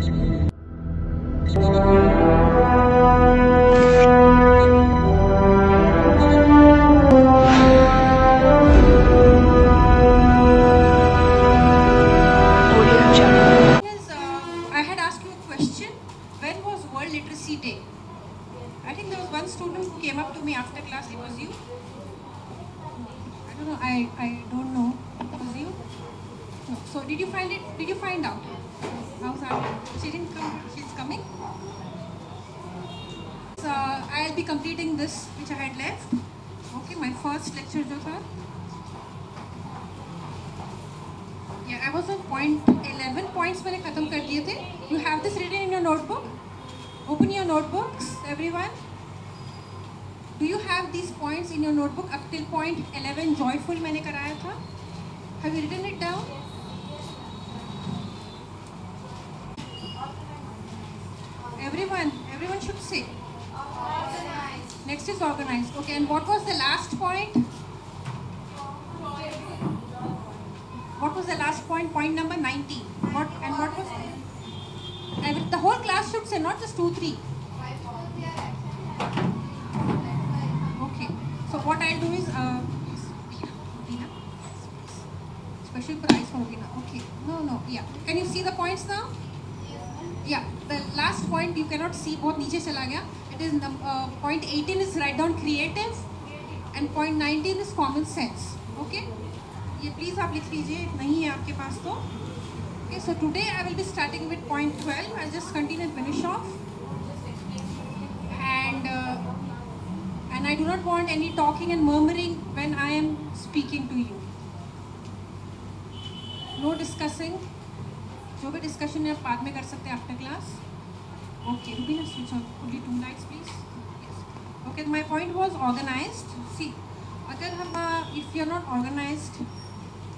I don't know. Was you? No. So did you find it? Did you find out? How's that? She didn't come. She's coming. So I'll be completing this which I had left. Okay, my first lecture जो था. Yeah, I was on point 11 points मैंने खत्म कर दिए थे. You have this written in your notebook. Open your notebooks, everyone. Do you have these points in your notebook up till point 11 joyful मैंने कराया था? Have you written it down? Everyone should say. Organized. Next is organized. Okay, and what was the last point? What was the last point? Point number 19. What was it? The whole class should say, not just 2, 3. Okay. So what I'll do is special prize for Rubina. Okay. No. Yeah. Can you see the points now? Yeah. The last point you cannot see. बहुत नीचे चला गया. It is point 18 is write down creative, and point 19 is common sense. Okay. ये please आप लिख लीजिए. नहीं है आपके पास तो. Okay. So today I will be starting with point 12. I'll just continue and finish off. And I do not want any talking and murmuring when I am speaking to you. No discussing. जो भी discussion है आप बाद में कर सकते हैं after class. Okay, Rubina, switch on. Only 2 lights, please. Yes. Okay, my point was organized. See, अगर हम if you are not organized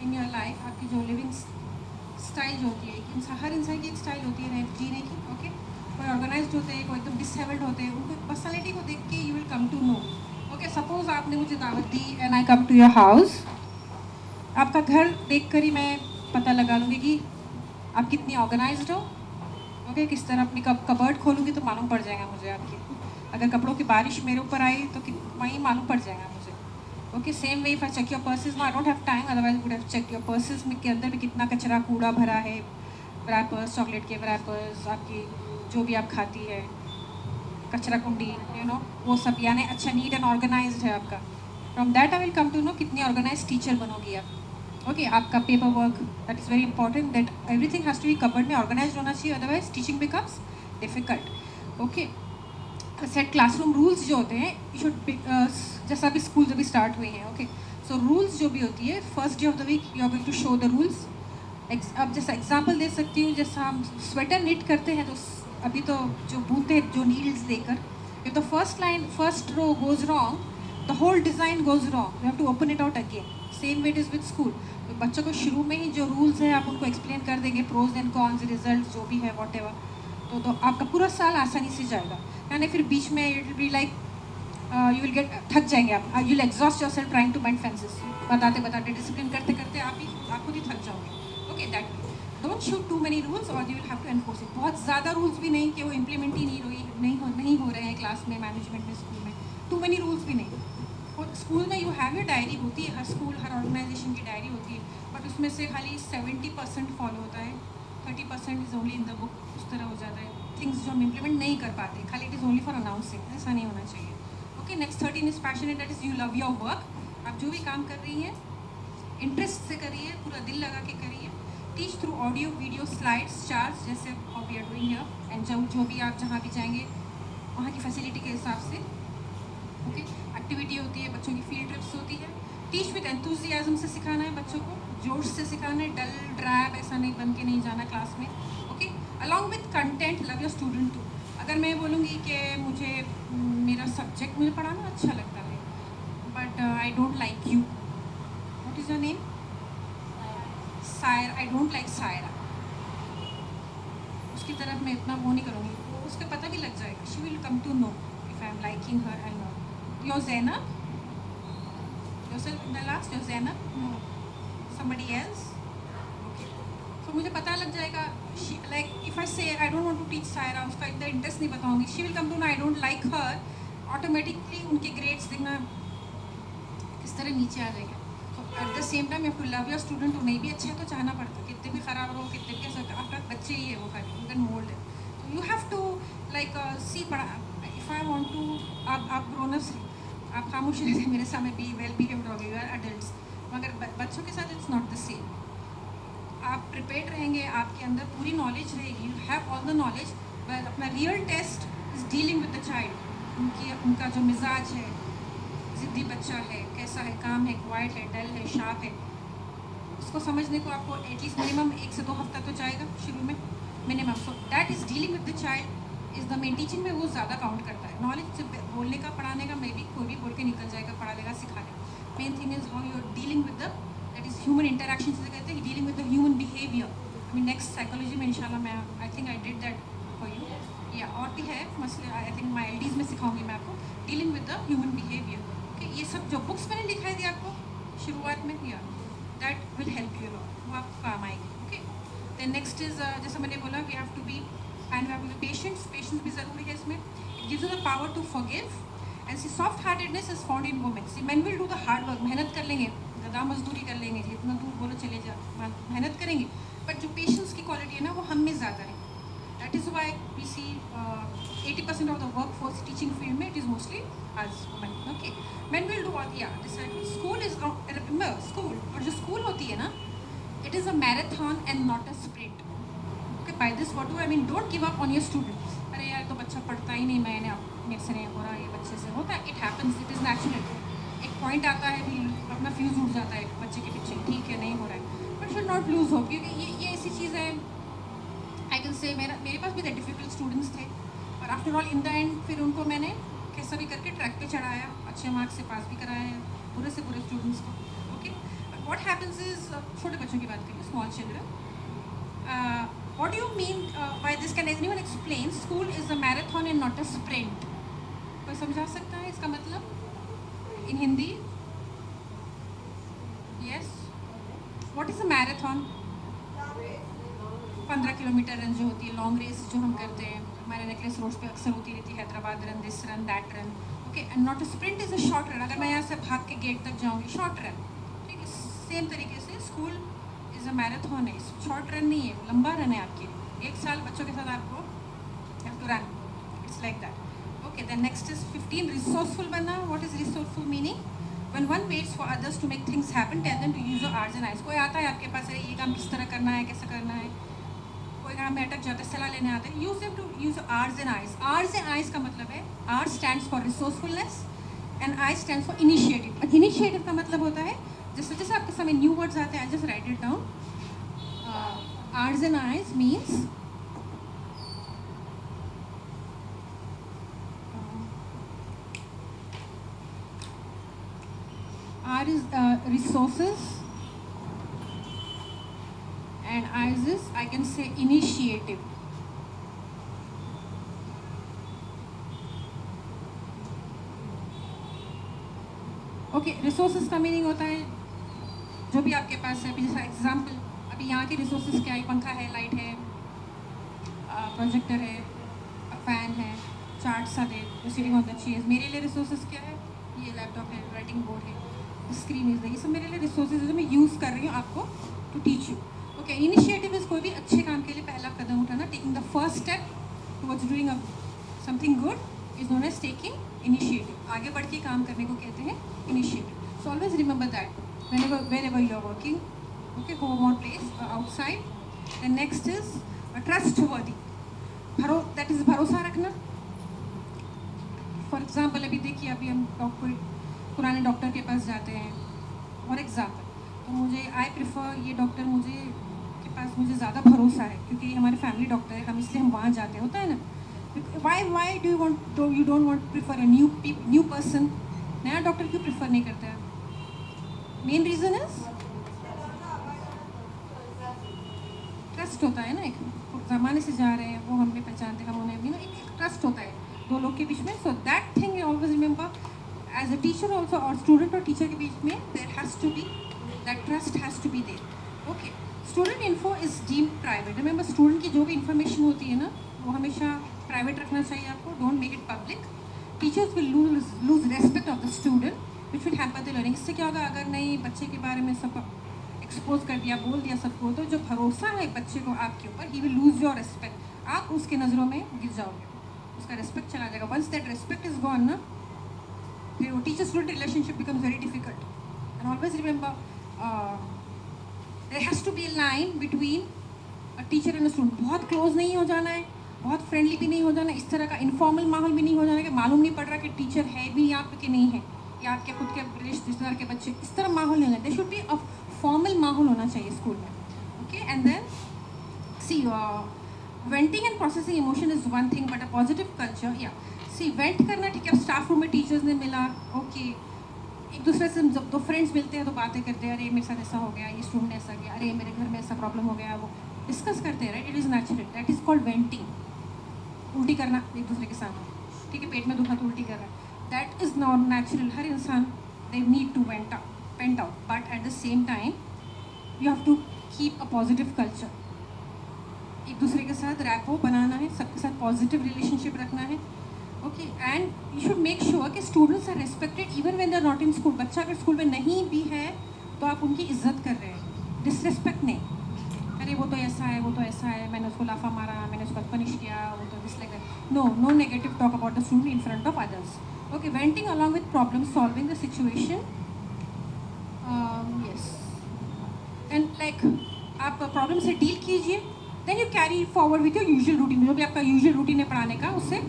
in your life, आपकी जो living style जो होती है, हर इंसान की एक style होती है जीने की. Okay. कोई ऑर्गेनाइज्ड होते हैं, कोई एकदम डिसेबल्ड होते हैं, उनको पर्सनालिटी को देख के you will come to know. Okay, suppose आपने मुझे दावत दी and I come to your house. आपका घर देखकर ही मैं पता लगा लूँगी कि आप कितनी ऑर्गेनाइज्ड हो. ओके, किस तरह अपनी कबर्ड खोलूँगी तो मालूम पड़ जाएगा मुझे आपकी. अगर कपड़ों की बारिश मेरे ऊपर आई तो वहीं मालूम पड़ जाएगा मुझे. Okay, same way if I check your purses. I don't have time, otherwise would have check your purses में के अंदर भी कितना कचरा कूड़ा भरा है. रैपर्स, चॉकलेट के रैपर्स, आपकी जो भी आप खाती है, कचरा कुंडी, वो सब, यानी अच्छा नीट एंड ऑर्गेनाइज्ड है आपका. From that I will come to know कितनी ऑर्गेनाइज्ड टीचर बनोगी आप. ओके, आपका paper work, that is very important, that everything has to be covered में ऑर्गेनाइज्ड होना चाहिए, otherwise teaching becomes difficult. Okay, set classroom rules जो होते हैं यू शुड, जैसा अभी स्कूल अभी स्टार्ट हुए हैं. ओके, सो रूल्स जो भी होती है, first day of the week you are going to show the rules. अब जैसा एग्जाम्पल दे सकती हूँ, जैसा हम स्वेटर निट करते हैं तो अभी तो जो बूते जो नीडल्स देकर, if the first row goes wrong, the whole design goes wrong, you have to open it out again. Same way it is with school. तो बच्चों को शुरू में ही जो रूल्स है आप उनको एक्सप्लेन कर देंगे, प्रोज एंड कॉन्स, रिजल्ट जो भी है वॉट एवर, तो आपका पूरा साल आसानी से जाएगा. यानी फिर बीच में it will be like you will get, थक जाएंगे आप, you will exhaust yourself trying to mend fences. बताते डिसिप्लिन करते करते आप खुद ही थक जाओगे. Okay, that don't shoot too many rules और you will have to enforce it. बहुत ज़्यादा रूल्स भी नहीं कि वो इम्प्लीमेंट ही नहीं हो रहे हैं क्लास में, मैनेजमेंट में, स्कूल में. टू मेनी रूल्स भी नहीं. और स्कूल में यू हैव योर डायरी होती है, हर स्कूल हर ऑर्गेनाइजेशन की डायरी होती है, बट उसमें से खाली 70% फॉलो होता है, 30% is only in the book. उस तरह हो जाता है थिंग्स जो हम इम्प्लीमेंट नहीं कर पाते, खाली it is only for announcing. ऐसा नहीं होना चाहिए. Okay, next 13 is passionate, that is you love your work. आप जो भी काम कर रही हैं इंटरेस्ट से करिए, पूरा दिल लगा के करिए. Teach through audio, video, slides, charts, जैसे we are doing here. And जो भी आप जहाँ भी जाएंगे वहाँ की फैसिलिटी के हिसाब से. ओके, एक्टिविटी होती है, बच्चों की फील्ड ट्रिप्स होती है. टीच विद एंथुजियाज्म से सिखाना है बच्चों को, जोश से सिखाना है, डल ड्रैब ऐसा नहीं बन के नहीं जाना क्लास में. Okay, along with content, love your student too. अगर मैं बोलूँगी कि मुझे मेरा सब्जेक्ट मुझे पढ़ाना अच्छा लगता है, but I don't like you. What is your name? Saira. I don't like Saira. उसकी तरफ मैं इतना वो नहीं करूँगी, उसको पता भी लग जाएगा. She will come to know if I am liking her and not. Your ज़ैनब, yourself in the last, your Zainab? No. Somebody else? Okay. So मुझे पता लग जाएगा, like if if I say I don't want to teach Saira, उसका इतना interest नहीं बताऊंगी, she will come to know I don't like her, automatically उनके grades देखना किस तरह नीचे आ जाएंगे. So at the same time you have to love your student. उन्हें भी अच्छा है तो चाहना पड़ता है, कितने भी ख़राब रहो, कितने भी कैसा, आपका बच्चे ही है वो खाली, you can mold it. So you have to like see, if I want to, आप grown-ups हैं, आप खामोश रहते हैं मेरे सामने, be well behaved रहोगे, you are adults, मगर बच्चों के साथ it's not the same. आप प्रिपेयर्ड रहेंगे, आपके अंदर पूरी नॉलेज रहेगी, you have all the knowledge, but अपना real test is dealing with the child. उनका जो मिजाज है, ज़िद्दी बच्चा है, कैसा है, काम है, क्वाइट है, डल है, शार्प है, उसको समझने को आपको एटलीस्ट मिनिमम 1 से 2 हफ्ता तो जाएगा शुरू में minimum. So that is dealing with the child is the main. Teaching में वो ज़्यादा काउंट करता है. नॉलेज बोलने का, पढ़ाने का, मे बी कोई भी बोल के निकल जाएगा, पढ़ा लेगा, सिखा लेगा. Main thing is how you are dealing with the, that is human interaction जिसे कहते हैं, dealing with the human behaviour. I mean next psychology में इंशाल्लाह मैं, I think I did that for you, या और भी है मसले, आई थिंक माई एल डीज़ में सिखाऊंगी मैं आपको, dealing with the human behaviour. Okay, ये सब जो बुक्स मैंने लिखाई थी आपको शुरुआत में, या that will help you lot, वो आपको काम आएगी. ओके, देन नेक्स्ट इज़ जैसे मैंने बोला, we have to be and we have to be patients. Patience भी ज़रूरी है इसमें. It gives you the power to forgive. And see soft heartedness is found in women. See men will do the hard work, मेहनत कर लेंगे, गदा मजदूरी कर लेंगे, जितना दूर बोलो चले जा, मेहनत करेंगे, बट जो पेशेंस की क्वालिटी है ना वो हम में ज़्यादा है. That is why we see 80% of the work force teaching field में it is mostly as women. Okay, men will do all, या स्कूल इज, स्कूल, और जो स्कूल होती है ना, it is a marathon and not a sprint. Okay, by this what do I mean, don't give up on your students. अरे यार तो बच्चा पढ़ता ही नहीं, मैंने मेरे से नहीं हो रहा, ये बच्चे से होता है, it happens, it is natural. एक पॉइंट आता है भी अपना फ्यूज़ उड़ जाता है बच्चे के पीछे, ठीक है नहीं हो रहा है, बट शुड नॉट लूज हो, क्योंकि ये ऐसी चीज़ है. आई कैन से मेरे पास भी द डिफ़िकल्ट स्टूडेंट्स थे, और after all in the end फिर उनको मैंने कैसा भी करके ट्रैक पे चढ़ाया, अच्छे मार्क्स से पास भी कराया है पूरे से पूरे स्टूडेंट्स को. ओके, व्हाट हैपन्स इज, छोटे बच्चों की बात करिए, small children. What do you mean by this? Can anyone explain? School is a marathon and not a sprint. कोई समझा सकता है इसका मतलब in Hindi? Yes. What is a marathon? 15 kilometre run जो होती है, लॉन्ग रेस जो हम करते हैं, हमारे नेकलेस रोड पे अक्सर होती रहती है, Hyderabad run, this run, that run. Okay, and not a sprint is a short run. अगर मैं यहाँ से भाग के गेट तक जाऊँगी, शॉर्ट रन. ठीक है, सेम तरीके से स्कूल इज़ अ मैराथन है, शॉर्ट रन नहीं है, लंबा रन है आपके लिए. 1 साल बच्चों के साथ आपको have to run, it's like that. Okay, then next is 15, resourceful बनना. What is resourceful meaning? When one waits for others to make things happen, tell them to use your ears and eyes. कोई आता है आपके पास, अरे ये काम किस तरह करना है, कैसे करना है, कोई काम में अटक जाता है, सलाह लेने आते हैं, use them to use Rs and Is. Rs and Is का मतलब है, R stands for resourcefulness and I stands for initiative. Initiative का मतलब होता है, जैसे जैसे आपके सामने न्यू वर्ड्स आते हैं, I just right it down. R's and I's means R is resources and I's is, I can say, initiative. Okay, resources का मीनिंग होता है जो भी आपके पास है. जैसा एग्जाम्पल, अभी यहाँ के रिसोर्सेज क्या है, पंखा है, लाइट है, प्रोजेक्टर है, फ़ैन है, चार्ट सा दे, सिटिंग ऑन द चेयर्स. मेरे लिए रिसोर्सेज क्या है, ये लैपटॉप है, राइटिंग बोर्ड है, स्क्रीन इज, ये सब मेरे लिए रिसोर्सेज है जो मैं यूज़ कर रही हूँ आपको to teach you. Okay, initiative is कोई भी अच्छे काम के लिए पहला कदम उठाना, taking the first step towards doing something good is known as taking initiative. आगे बढ़ के काम करने को कहते हैं initiative. So always remember that whenever you are working. Okay, home or place or outside. The next is trustworthy. That is भरोसा रखना. फॉर एग्ज़ाम्पल, अभी देखिए, अभी हम कोई पुराने डॉक्टर के पास जाते हैं फॉर एग्ज़ाम्पल, तो मुझे आई प्रिफर ये डॉक्टर के पास मुझे ज़्यादा भरोसा है क्योंकि हमारे फैमिली डॉक्टर है, हम इसलिए हम वहाँ जाते हैं. होता है ना, why do you don't want prefer a new person. नया डॉक्टर क्यों प्रिफर नहीं करते हैं? मेन रीज़न इज ट्रस्ट होता है ना. एक ज़माने से जा रहे हैं, वो हमें पहचानते, हम उन्हें भी ना, एक ट्रस्ट होता है दो लोग के बीच में. So that thing always remember as a teacher also, और स्टूडेंट और टीचर के बीच में there has to be that trust has to be there. Okay, student info is deemed private. Remember, student की जो भी इंफॉर्मेशन होती है ना, वो हमेशा प्राइवेट रखना चाहिए आपको. Don't make it public. Teachers will lose respect of the student which will hamper the learning. इससे क्या होगा, अगर नहीं बच्चे के बारे में सब एक्सपोज कर दिया, बोल दिया सबको, तो जो भरोसा है बच्चे को आपके ऊपर, he will lose your respect. आप उसके नज़रों में गिर जाओगे, उसका रेस्पेक्ट चला जाएगा. Once that respect is gone ना, फिर वो teacher student relationship becomes very difficult. And always remember, there has to be a line between a teacher and a student. बहुत क्लोज नहीं हो जाना है, बहुत फ्रेंडली भी नहीं हो जाना, इस तरह का इनफॉर्मल माहौल भी नहीं हो जाना कि मालूम नहीं पड़ रहा कि टीचर है भी यहाँ पे कि नहीं है, या आपके खुद के रिश्तेदार के बच्चे. इस तरह माहौल नहीं होना. They should be a formal माहौल होना चाहिए स्कूल में. Okay, and then see venting and processing emotion is one thing, but a positive culture. या सी वेंट करना, ठीक है, स्टाफ रूम में टीचर्स ने मिला, ओके, एक दूसरे से जब दो फ्रेंड्स मिलते हैं तो बातें करते हैं, अरे मेरे साथ ऐसा हो गया, ये स्टूडेंट ने ऐसा किया, अरे मेरे घर में ऐसा प्रॉब्लम हो गया, वो डिस्कस करते हैं, right. It is natural. That is called venting. उल्टी करना एक दूसरे के साथ, ठीक है, पेट में दुखा तो उल्टी कर रहा है, दैट इज़ नॉट नेचुरल. हर इंसान they need to vent out, but at the same time you have to keep a positive culture. एक दूसरे के साथ रैपो बनाना है, सबके साथ पॉजिटिव रिलेशनशिप रखना है. Okay, and you should make sure कि students are respected even when they are not in school. बच्चा अगर स्कूल में नहीं भी है तो आप उनकी इज्जत कर रहे हैं, डिसरेस्पेक्ट नहीं. अरे वो तो ऐसा है, वो तो ऐसा है, मैंने उसको लाफा मारा, मैंने उसको पनिश किया, वो तो this like that. No negative talk about the student in front of others. Okay, venting along with problem solving the situation. Yes, and like आप प्रॉब्लम से डील कीजिए, then you carry forward with your usual routine. जो भी आपका usual routine है पढ़ाने का, उससे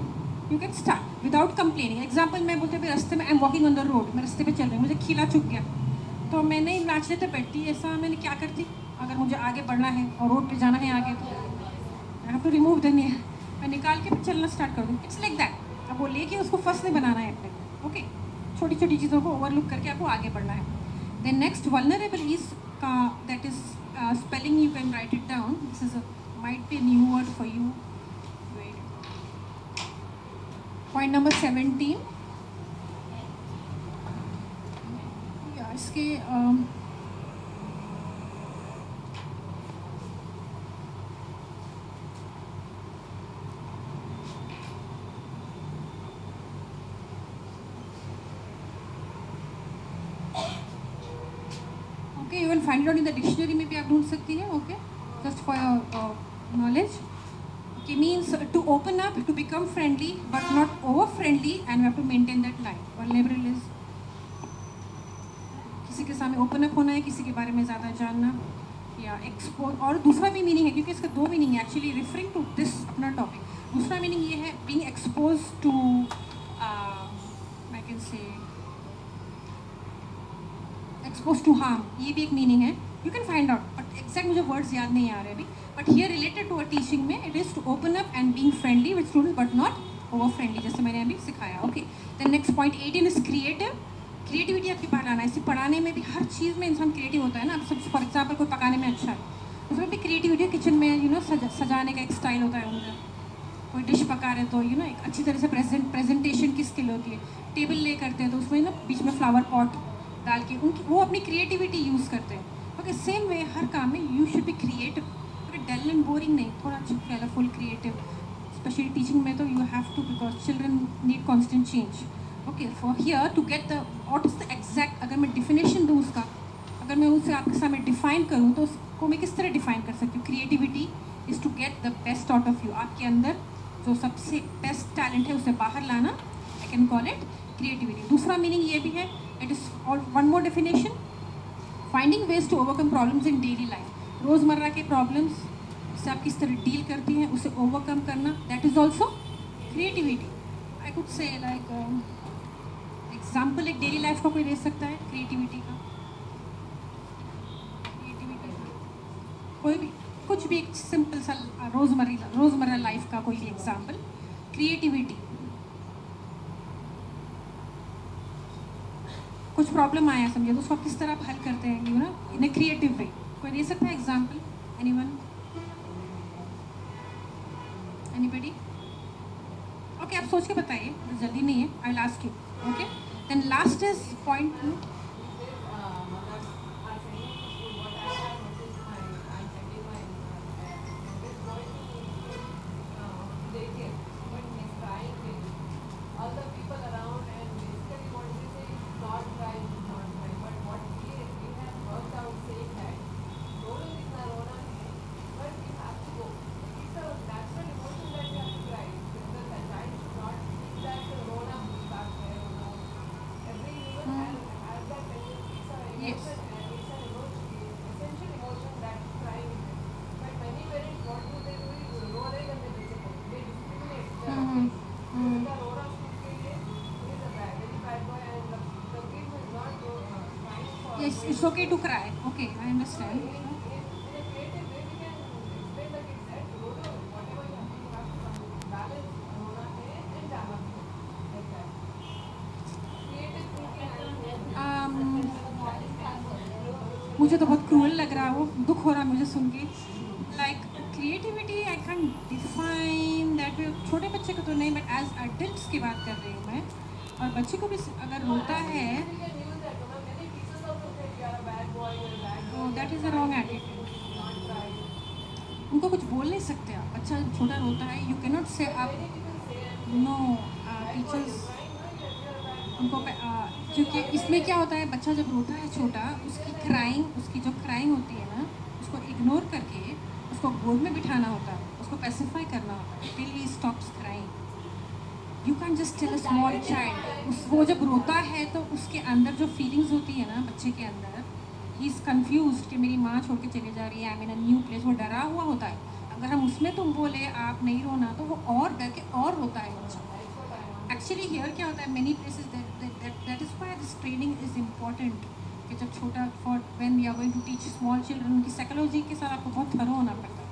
you can start without complaining. Example मैं बोलते भाई रास्ते में I am walking on the road, मैं रास्ते पे चल रही हूँ, मुझे खीला चुक गया, तो मैंने नाच लेते बैठती, ऐसा मैंने क्या करती. अगर मुझे आगे बढ़ना है और रोड पे जाना है आगे, तो I have to remove the nail, मैं निकाल के चलना स्टार्ट कर दूँ. It's like that. अब वो लेके उसको फर्स्ट नहीं बनाना है अपने को. ओके, छोटी छोटी चीज़ों को ओवरलुक करके आपको आगे बढ़ना है. देन नेक्स्ट, वल्नरेबल इज का, that is spelling, you can write it down. This is might be new word for you. Point number 17. या इसके okay, you will find it out in the dictionary में भी आप ढूंढ सकती हैं. Okay, just for your knowledge. Okay, means to open up, to become friendly, but not over friendly, and we have to maintain that line. Vulnerable is किसी के सामने open up होना है, किसी के बारे में ज़्यादा जानना, या एक्सपोज. और दूसरा भी मीनिंग है, क्योंकि इसका दो मीनिंग है एक्चुअली, रेफरिंग टू दिस अपना टॉपिक. दूसरा मीनिंग ये है being expose to, I can say expose to harm. ये भी एक मीनिंग है. You can find out, but exact मुझे वर्ड्स याद नहीं आ रहे अभी. But here related to a teaching में it is to open up and being friendly with students, but not over friendly, जैसे मैंने अभी सिखाया. Okay, then next point 18 is creative. Creativity आपकी बाहर लाना है. इसी पढ़ाने में भी हर चीज़ में इंसान क्रिएटिव होता है ना. अब सब फॉर एग्जाम्पल कोई पकाने में अच्छा है, उसमें भी क्रिएटिविटी. किचन में यू नो सजाने का एक स्टाइल होता है उनका. कोई डिश पका रहे तो यू नो एक अच्छी तरह से प्रेजेंटेशन की स्किल होती है. टेबल ले करते हैं तो उसमें ना बीच में फ्लावर पॉट डाल के उनकी वो अपनी क्रिएटिविटी यूज़ करते हैं. ओके, सेम वे हर काम में you should be creative. Okay, dull and boring नहीं, थोड़ा अच्छा कलरफुल क्रिएटिव. स्पेशली टीचिंग में तो you have to, because children need constant change. Okay, for here to get the what is the exact, अगर मैं डिफिनेशन दूँ उसका, अगर मैं उसे आपके सामने डिफाइन करूँ तो उसको मैं किस तरह डिफाइन कर सकती हूँ. Creativity is to get the best out of you. आपके अंदर जो सबसे बेस्ट टैलेंट है उसे बाहर लाना. I can call it creativity. दूसरा मीनिंग ये भी है, इट इज़ और one more definition, finding ways to overcome problems in daily life. रोज़मर्रा के प्रॉब्लम्स से आप किस तरह डील करती हैं, उसे ओवरकम करना, that is also creativity. I could say like example एक डेली लाइफ का कोई दे सकता है क्रिएटिविटी का. क्रिएटिविटी कोई भी कुछ भी एक सिंपल सा रोज़मर्रा लाइफ का कोई भी एग्जाम्पल. क्रिएटिविटी, कुछ प्रॉब्लम आया समझिए तो उसको आप किस तरह आप हल करते हैं, you know, in a creative way. कोई दे सकता है एग्जाम्पल? एनीवन? एनीबडी? ओके, आप सोच के बताइए, जल्दी नहीं है. I will ask you. Okay, then last is point 2. It's okay to cry. Okay, I understand. मुझे तो बहुत क्रूअल लग रहा है, वो दुख हो रहा है मुझे सुन के. Like creativity I can define that way. छोटे बच्चे को तो नहीं, बट एज अडल्ट्स की बात कर रही हूँ मैं. और बच्चे को भी अगर रोता है तो that is a wrong attitude. उनको कुछ बोल नहीं सकते आप. बच्चा छोटा रोता है, यू कैन नॉट से आप नो टीचर्स उनको क्योंकि इसमें क्या होता है, बच्चा जब रोता है छोटा, उसकी जो क्राइंग होती है ना, उसको इग्नोर करके उसको गोद में बिठाना होता है, उसको पैसिफाई करना होता है till he stops crying. You can just tell a small child, वो जब रोता है तो उसके अंदर जो फीलिंग्स होती है ना बच्चे के अंदर, ही इज़ कन्फ्यूज्ड कि मेरी माँ छोड़ के चली जा रही है, I mean a new place. वो डरा हुआ होता है. अगर हम उसमें तुम बोले आप नहीं रोना, तो वो और डर के और रोता है बच्चा. एक्चुअली हियर क्या होता है, many places that is why this training is important. कि जब छोटा for when we are going to teach small children, उनकी साइकोलॉजी के साथ आपको बहुत थरो होना पड़ता है.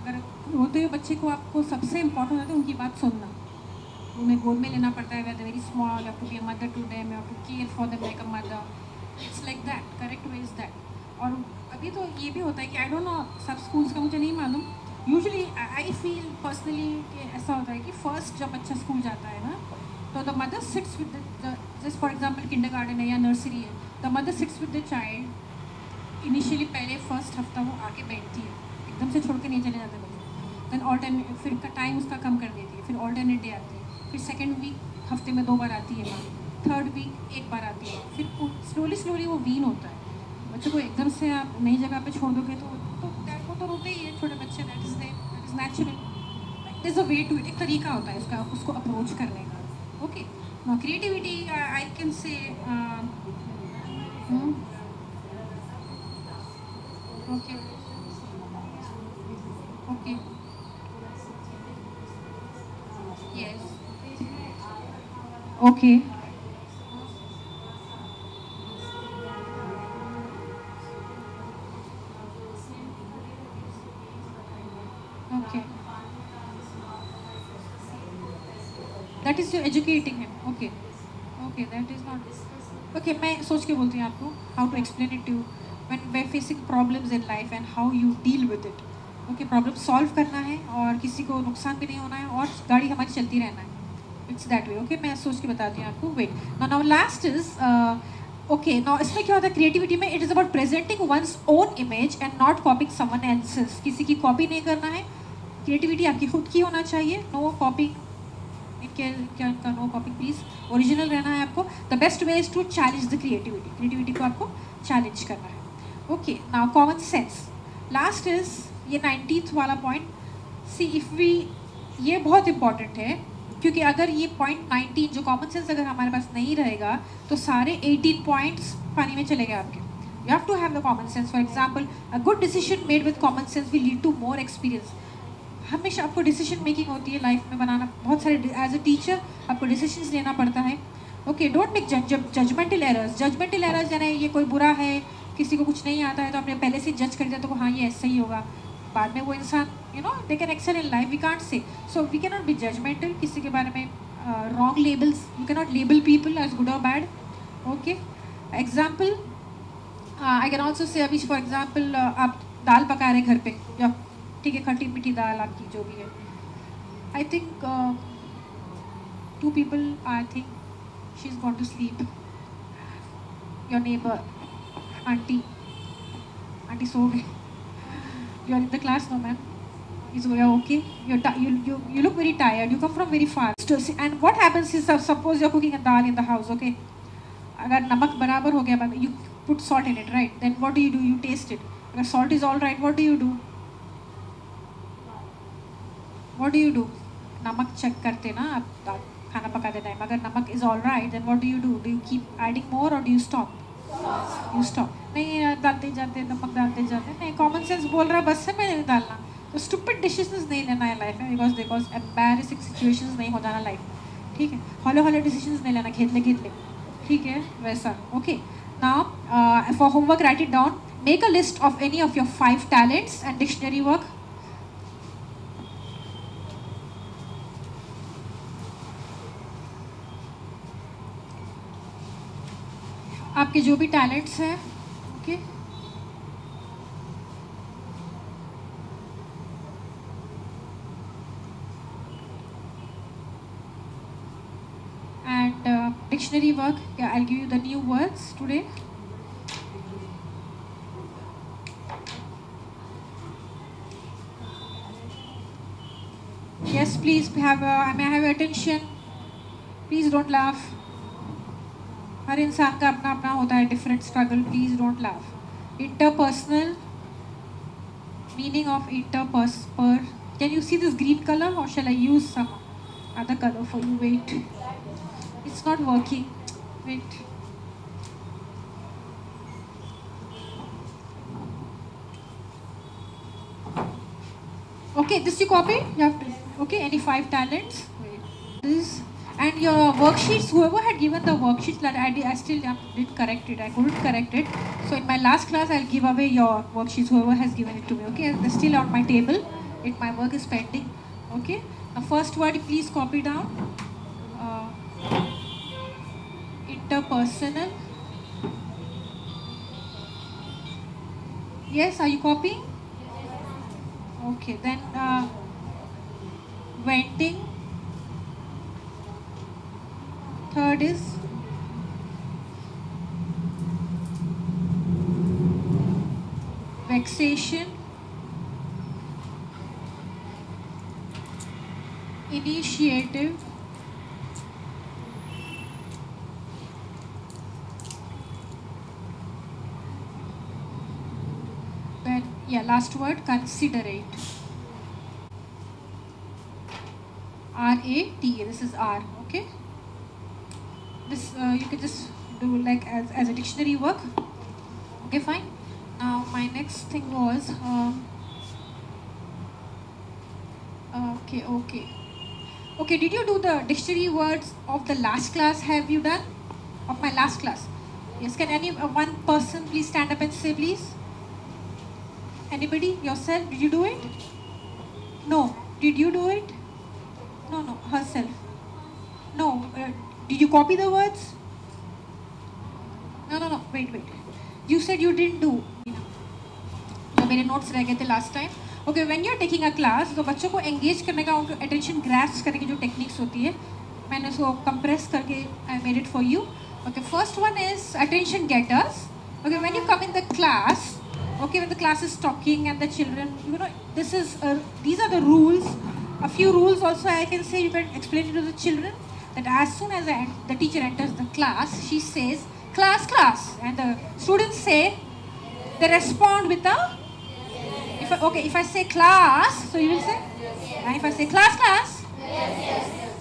अगर रोते हुए बच्चे को आपको सबसे इम्पॉर्टेंट होता है उनकी बात सुनना. उन्हें गोद में लेना पड़ता है. वे are very small, you have to be a mother to them, you have to care for them like a mother. It's like that, correct way is that. और अभी तो ये भी होता है कि आई डोंट नो सब स्कूल्स का मुझे नहीं मालूम. यूजुअली आई फील पर्सनली कि ऐसा होता है कि फर्स्ट जब बच्चा स्कूल जाता है ना, तो the mother sits with the just for example kindergarten है या नर्सरी है, the mother sits with the child. Initially पहले फर्स्ट हफ्ता वो आके बैठती है, एकदम से छोड़ के नहीं चले जाते बच्चे. देन ऑल्टरनेट, फिर का टाइम उसका कम कर देती है, फिर ऑल्टरनेट डे आती है, फिर सेकेंड वीक हफ्ते में 2 बार आती है माँ, थर्ड वीक 1 बार आती है. फिर स्लोली वो वीन होता है. बच्चे को एकदम से आप नई जगह पे छोड़ दोगे तो वो तो रोते ही है छोटे बच्चे. That is natural. It is a way to it. एक तरीका होता है उसका, उसको अप्रोच करने का. Okay, now creativity I can say okay okay yes okay okay. That is you educating him. Okay okay, that is not okay. मैं सोच के बोलती हूँ आपको how to explain it to when we are facing problems in life and how you deal with it. Okay, problem solve करना है और किसी को नुकसान भी नहीं होना है और गाड़ी हमारी चलती रहना है. It's that way. ओके, मैं सोच के बताती हूँ आपको. Wait, now last is okay. Now इसमें क्या होता है क्रिएटिविटी में, it is about presenting one's own image and not copying someone else's. किसी की कॉपी नहीं करना है. क्रिएटिविटी आपकी खुद की होना चाहिए. नो कॉपी, क्या इनका नो कॉपी प्लीज़. ओरिजिनल रहना है आपको. The best way is to challenge the creativity को आपको चैलेंज करना है. Okay, now common sense. Last is ये 90th वाला पॉइंट. सी इफ़ वी, ये बहुत इंपॉर्टेंट है क्योंकि अगर ये पॉइंट 19 जो कॉमन सेंस अगर हमारे पास नहीं रहेगा तो सारे 18 पॉइंट्स पानी में चले गए आपके. You have to have the common sense. For example, a good decision made with common sense will lead to more experience. हमेशा आपको डिसीजन मेकिंग होती है लाइफ में बनाना. बहुत सारे एज अ टीचर आपको डिसीजंस लेना पड़ता है. Okay, don't make judgmental errors. Judgmental errors यानी ये कोई बुरा है, किसी को कुछ नहीं आता है तो आपने पहले से जज कर दिया तो हाँ ये ऐसा ही होगा. बाद में वो इंसान you know they can excel in life. We can't say, so we can not be judgemental किसी के बारे में. Wrong labels, you can not label people as good और bad. Okay, example I can also say, अभी for example आप दाल पका रहे घर पे, या ठीक है खट्टी मीठी दाल आपकी जो भी है. I think 2 people, I think she is gone to sleep. Your neighbour aunty सो गए. You are in the class no ma'am. Is okay. You look very tired. You come from very far. And what happens is, suppose you're cooking a dal in the house. Okay, अगर नमक बराबर हो गया, you put salt in it, right? Then what do? You taste it. अगर salt is all right, what do? What do? नमक check करते ना आप खाना पकाते टाइम. अगर नमक is all right, then what do? Do you keep adding more और do you stop? You stop. नहीं डालते जाते, नमक डालते जाते. नहीं, कॉमन सेंस बोल रहा है बस से मैं नहीं डालना. तो स्टूपिड डिसीजंस नहीं लेना है लाइफ में, बिकॉज एम्बैरेसिंग सिचुएशंस नहीं हो जाना लाइफ में. ठीक है, हॉले डिसीजंस नहीं लेना, घेत ले. ठीक है वैसा. Okay, Now, for homework, write it down. Make a list of any of your 5 talents and dictionary work. आपके जो भी talents हैं, okay? And dictionary work, yeah, I'll give you the new words today. Yes, please may I have your attention. Please don't laugh. हर इंसान का अपना अपना होता है different struggle. Please don't laugh. Interpersonal, meaning of interper. Can you see this green color, or shall I use some other color for you? Wait, it's not working. Wait. Okay, this you copy. You have to. Okay, any 5 talents. Wait. This. And your worksheets, whoever had given the worksheets that I still didn't correct it. I couldn't correct it. So in my last class, I'll give away your worksheets, whoever has given it to me. Okay, they're still on my table. My work is pending. Okay. The first word, please copy down. Interpersonal. Yes, are you copying? Okay, then venting. Third is vexation, initiative, then last word, considerate. R-A-T-A, this is R, okay? This you can just do like as a dictionary work. Okay, fine. Now my next thing was okay, did you do the dictionary words of the last class? Have you done of my last class? Yes, can any one person please stand up and say, please? Anybody? Yourself? Did you do it? No. Did you do it? No, herself. No. Did you copy the words? No. Wait. You said you didn't do. तो मेरे notes रह गए थे last time. Okay, when you're taking a class, तो बच्चों को engage करने का, उनको attention grasp करने की जो techniques होती है, मैंने उसको compress करके I made it for you. Okay, first one is attention getters. Okay, when you come in the class, okay, when the class is talking and the children, these are the rules. A few rules also I can say, you can explain it to the children. That as soon as the teacher enters the class, she says, class, and the students say, they respond with a, if I say class, so you will say, and if I say class,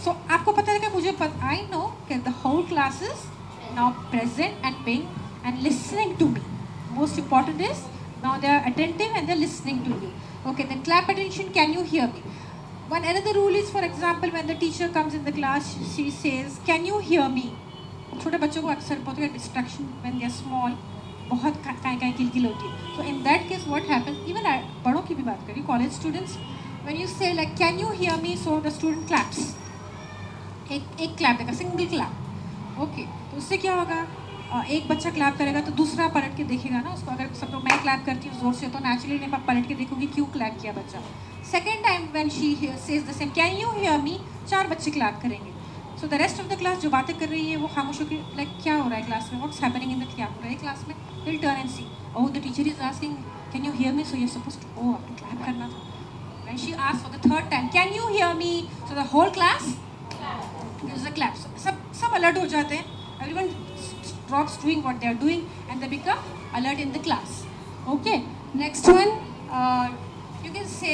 so आपको पता है कि मुझे I know that the whole class is now present and paying and listening to me. Most important is, now they are attentive and they are listening to you. Okay, then clap attention, can you hear me? One another rule is, for example, when the teacher comes in the class, she says, can you hear me? छोटे बच्चों को अक्सर बहुत है distraction when they are small, बहुत काय किलकिल होती है. So in that case, what happens? Even बड़ों की भी बात करें, college students, when you say like, can you hear me? So the student claps. एक clap देगा, single clap. Okay, तो उससे क्या होगा? एक बच्चा क्लैप करेगा तो दूसरा पलट के देखेगा ना उसको. अगर सब लोग मैं क्लैप करती हूँ ज़ोर से तो नेचुरली मैं पलट के देखूँगी क्यों क्लैप किया बच्चा. Second time when she says the same, can you hear मी, 4 बच्चे क्लैप करेंगे. So the rest of the class जो बातें कर रही है वो खामोश होकर लाइक क्या हो रहा है क्लास में, व्हाट्स हैपनिंग इन द, क्या हो रहा है क्लास में. Will turn and see, oh the teacher is asking can you hear me, so you are supposed to, oh आपको क्लैप करना था. When she asks for the third time, can you hear me, so the whole class gives the claps. सब alert हो जाते हैं. Everyone drops doing what they are doing and they become alert in the class. Okay, next one, you can say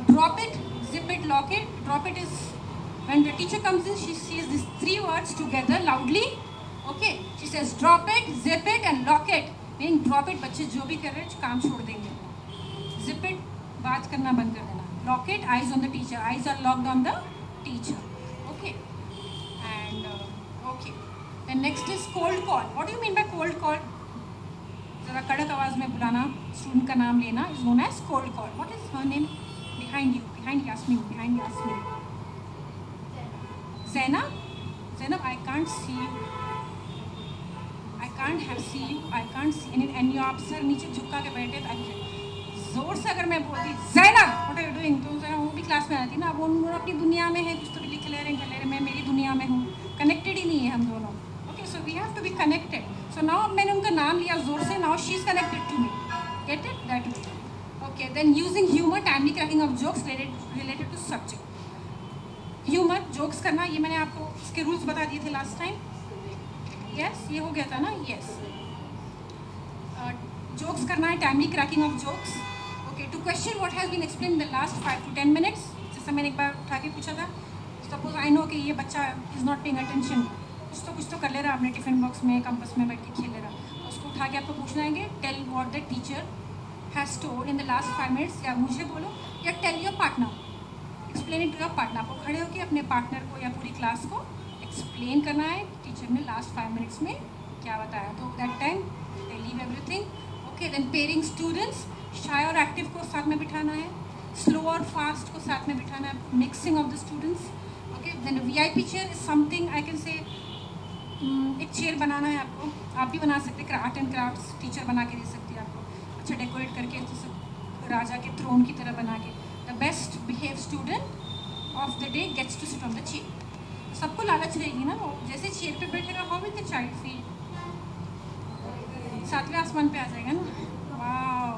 drop it, zip it, lock it. Drop it is when the teacher comes in, she sees these 3 words together loudly. Okay, she says drop it, zip it and lock it. Meaning drop it, बच्चे जो भी कर रहे हैं काम छोड़ देंगे. Zip it, बात करना बंद कर देना. Lock it, eyes on the teacher, eyes are locked on the teacher. Okay, and okay. And next is cold call. What do you mean by cold call? ज़रा कड़क आवाज़ में बुलाना, स्टूडेंट का नाम लेना is known as cold call. What is her name behind you, behind Yasmeen. Zainab, I can't see you. I can't see and you आप sir नीचे झुका के बैठे तो जोर से अगर मैं बोलती Zainab what are you doing, तो वो भी क्लास में आती ना. अब वो अपनी दुनिया में है, कुछ तो भी लिख ले रहे हैं, मैं मेरी दुनिया में हूँ. कनेक्टेड ही नहीं है हम दोनों. Okay, so we have to be connected. So now मैंने उनका नाम लिया जोर से, now she is connected to me. Get it that way. Okay, then using humor, timely cracking of jokes related to subject. Humor, jokes करना, ये मैंने आपको इसके रूल्स बता दिए थे लास्ट टाइम. Yes, ये हो गया था ना. Yes. Jokes करना है, timely cracking of jokes. Okay, to question what has been explained in the last 5 to 10 minutes. जैसे मैंने एक बार उठा के पूछा था. Suppose I know कि ये बच्चा is not paying attention. कुछ तो कर ले रहा अपने टिफिन बॉक्स में, कैंपस में बैठ के खेल ले रहा. उसको उठा के आपको पूछना है कि tell what the teacher has told in the last 5 minutes. या मुझे बोलो या tell your partner, explain it to your partner. आपको खड़े होकर अपने पार्टनर को या पूरी क्लास को एक्सप्लेन करना है टीचर ने लास्ट 5 मिनट्स में क्या बताया. तो that time they leave everything. Okay, then pairing students, shy और एक्टिव को साथ में बिठाना है, स्लो और फास्ट को साथ में बिठाना है, mixing of the students. Okay, then VIP chair is something I can say. एक चेयर बनाना है आपको, आप भी बना सकते हैं, आर्ट एंड क्राफ्ट्स टीचर बना के दे सकती है आपको, अच्छा डेकोरेट करके राजा के थ्रोन की तरह बना के. The best behave student of the day gets to sit on the chair. सबको लालच रहेगी ना, वो जैसे चेयर पे बैठेगा how will the child feel, 7वें आसमान पे आ जाएगा ना. वाह,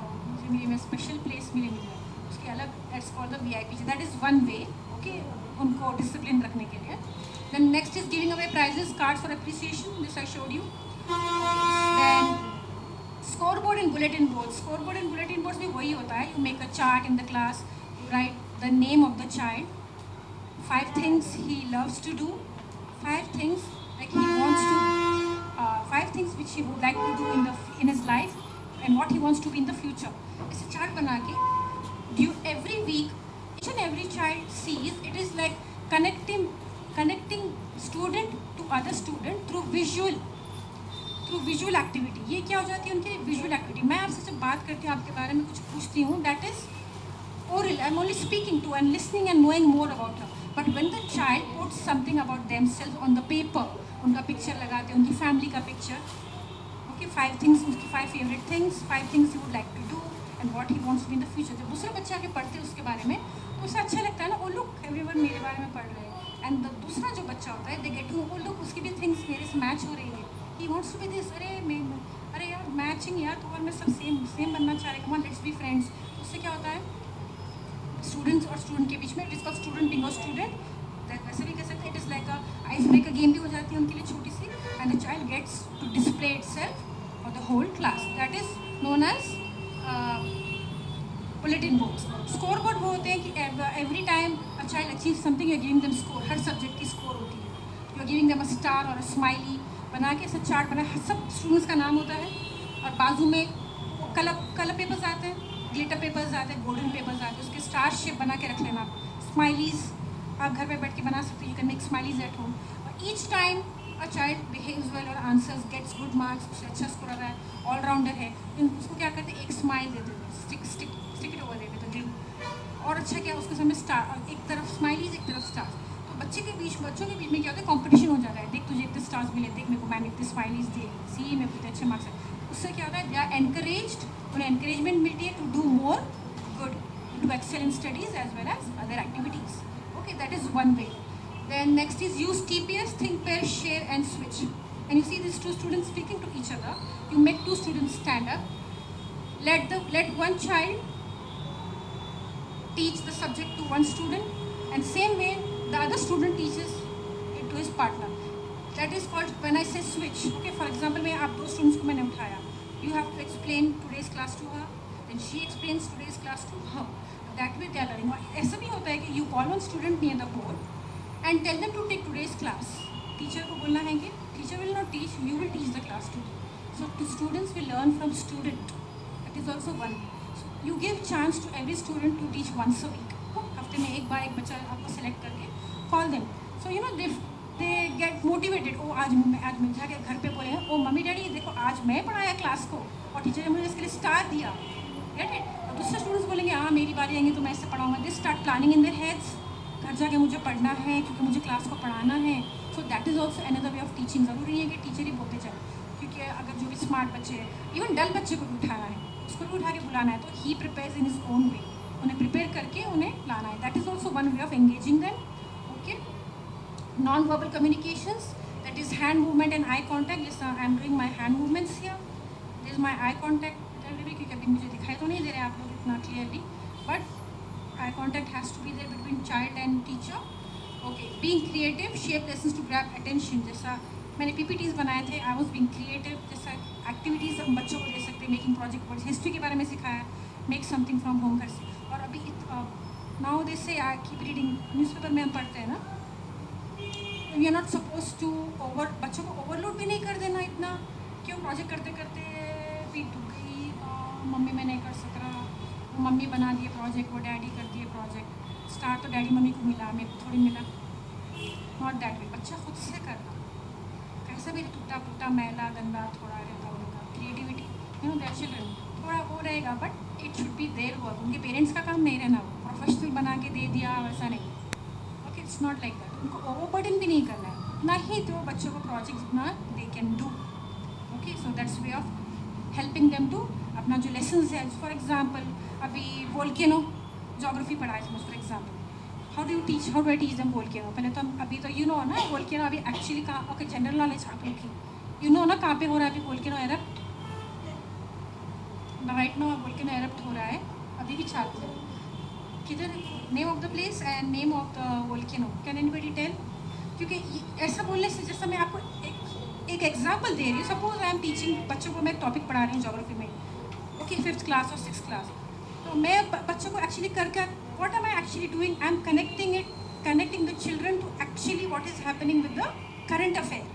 मुझे में स्पेशल प्लेस मिलेगी उसकी अलग. That's called the VIP. That is one way. Okay, उनको डिसिप्लिन रखने के लिए. Then next is giving away prizes, cards for appreciation. This I showed you. Then scoreboard and bulletin boards. Scoreboard and bulletin boards भी वही होता है. You make a chart in the class. You write the name of the child, 5 things he loves to do, 5 things like he wants to, 5 things which he would like to do in his life, and what he wants to be in the future. ऐसे chart बना के every week, each and every child sees. It is like connecting student to other student through visual activity. ये क्या हो जाती है उनकी visual activity. मैं आपसे जब बात करती हूँ, आपके बारे में कुछ पूछती हूँ, that is oral. I'm only speaking to and listening and knowing more about her. But when the child puts something about themselves on the paper, उनका पिक्चर लगाते हैं, उनकी फैमिली का पिक्चर. ओके, 5 things, उसकी 5 favorite things, 5 things he would like to do and what he wants to be in the future. जब दूसरे बच्चे आके पढ़ते हैं उसके बारे में तो उसे अच्छा लगता है ना. ओ लुक, एवरीवन मेरे बारे में पढ़ रहे हैं. एंड दूसरा जो बच्चा होता है, they get two oh look, उसकी भी थिंग्स मेरे से मैच हो रही है. He wants to be this. अरे यार मैचिंग यार, तो और मैं सब सेम बनना चाह रहे. Come on, let's be friends. उससे क्या होता है स्टूडेंट्स और स्टूडेंट के बीच में, it is called student bingo student. वैसे भी कह सकते हैं it is like a ice breaker game भी हो जाती है उनके लिए छोटी सी. And the child gets to display itself for the whole class. That is known as bulletin boards. Score board वो होते हैं कि every time a child achieve something you are giving them score. हर सब्जेक्ट की score होती है. You are giving them a star और a smiley बना के ऐसा चार्ट बना, सब स्टूडेंट्स का नाम होता है. और बाजू में कलर पेपर्स आते हैं, ग्लिटर पेपर्स आते हैं, गोल्डन पेपर्स आते हैं. उसके स्टार शेप बना के रख लेना. स्माइलीज आप घर पे बैठ के बना सकते हो. You can make smileys at home. और each time a child behaves well और आंसर्स गेट्स गुड मार्क्स, उससे अच्छा स्कोर आ रहा है, ऑलराउंडर है, उसको क्या करते हैं, एक स्माइल देते हैं, स्टिक इट ओवर देते ग्लू. और अच्छा क्या उसके सामने स्टार, एक तरफ स्माइलीज एक तरफ स्टार. बच्चों के बीच में क्या होता है, कंपटीशन हो जा रहा है. देख तुझे इतने स्टार्स मिले, देख मेरे को मैंने इतने स्माइलीज दिए, सी मेरे को इतने अच्छे मार्क्स है. उससे क्या होता है, दे आर एनकरेज्ड, उन्हें एनकरेजमेंट मिलती है to do more good, to excel in studies as well as other activities. Okay, that is one way. Then next is use TPS, think, pair, share and switch. And you see this 2 students speaking to each other. You make 2 students stand up. Let one child teach the subject to one student, and same way the other student teaches it to his partner. That is called, when I say switch. Okay, for example, मैं आप 2 students को मैंने उठाया. You have to explain today's class to her, then she explains today's class to her. That way they are learning. ऐसा भी होता है कि you call one student near the board and tell them to take today's class. Teacher को बोलना है कि teacher will not teach, you will teach the class to. So students will learn from student. That is also one way. So you give chance to every student to teach once a week. हफ्ते में एक बार एक बच्चा आपको select करके call them. So you know they get motivated, ओ आज मैं जाके घर पे बोले ओ मम्मी डैडी देखो आज मैं पढ़ाया क्लास को और टीचर ने मुझे इसके लिए स्टार दिया, गेट इट। और दूसरे स्टूडेंट्स बोलेंगे हाँ मेरी बारी आएंगी तो मैं इससे पढ़ाऊँगा। They start planning in their heads, घर जाके मुझे पढ़ना है क्योंकि मुझे क्लास को पढ़ाना है। सो that is also another way of teaching. ज़रूरी नहीं है कि टीचर ही बोलते चले, क्योंकि अगर जो भी स्मार्ट बच्चे हैं, इवन डल बच्चे को भी उठाना है, उसको भी उठा के बुलाना है, तो ही prepares in his own way, उन्हें प्रिपेयर करके उन्हें लाना है। That is also one way of engaging them. Okay, non verbal communications, that is hand movement and eye contact. जैसा I am doing my hand movements here, this is my eye contact, क्योंकि अभी मुझे दिखाई तो नहीं दे रहे आप लोग इतना clearly, but I contact has to be there between child and teacher. Okay, being creative, shape lessons to grab attention. जैसा मैंने पीपीटीज बनाए थे, आई वाज बीइंग क्रिएटिव। जैसा एक्टिविटीज़ हम बच्चों को दे सकते हैं, मेकिंग प्रोजेक्ट वर्ड, हिस्ट्री के बारे में सिखाया, मेक समथिंग फ्रॉम होम घर से। और अभी नाउ दिस से आई कीप रीडिंग, न्यूज़पेपर में हम पढ़ते हैं ना, we are not suppose to बच्चों को ओवरलोड भी नहीं कर देना इतना, क्यों प्रोजेक्ट करते करते पीठ दुख गई, मम्मी मैं नहीं कर सक रहा, वो मम्मी बना दिए प्रोजेक्ट, वो डैडी कर दिए प्रोजेक्ट, स्टार तो डैडी मम्मी को मिला, मेरे को थोड़ी मिला। नॉट दैट वे, बच्चा खुद से करना, कैसा भी टूटा फूटा मैला गंदा थोड़ा रहता होगा, creativity you know that children थोड़ा वो रहेगा, but it should be their work. उनके पेरेंट्स का काम नहीं रहना, प्रोफेशनल बना के दे दिया वैसा नहीं। Okay, it's not like that. उनको ओवरबर्डन भी नहीं करना है, उतना ही तो बच्चों को प्रोजेक्ट जितना they can do. Okay, so that's way of helping them to अपना जो लेसन्स है। फॉर एग्जाम्पल अभी वोल्केनो जोग्राफी पढ़ा है, for example how do I teach them volcano. पहले तो हम अभी तो यू नो ना वोल्केनो अभी एक्चुअली कहाँ, ओके जनरल नॉलेज आप लोग की यू नो ना कहाँ पे हो रहा है अभी volcano erupt, right now volcano erupt हो रहा है, अभी भी चालू है। किधर, name of the place and name of the volcano, can anybody tell? क्योंकि ऐसा बोलने से, जैसा मैं आपको एक एग्जाम्पल दे रही हूँ, सपोज आई एम टीचिंग बच्चों को, मैं टॉपिक पढ़ा रही हूँ जोग्राफी में, ओके 5th क्लास और 6th क्लास, तो मैं बच्चों को एक्चुअली करके what am I actually doing, I am connecting the children to actually what is happening with the current affair.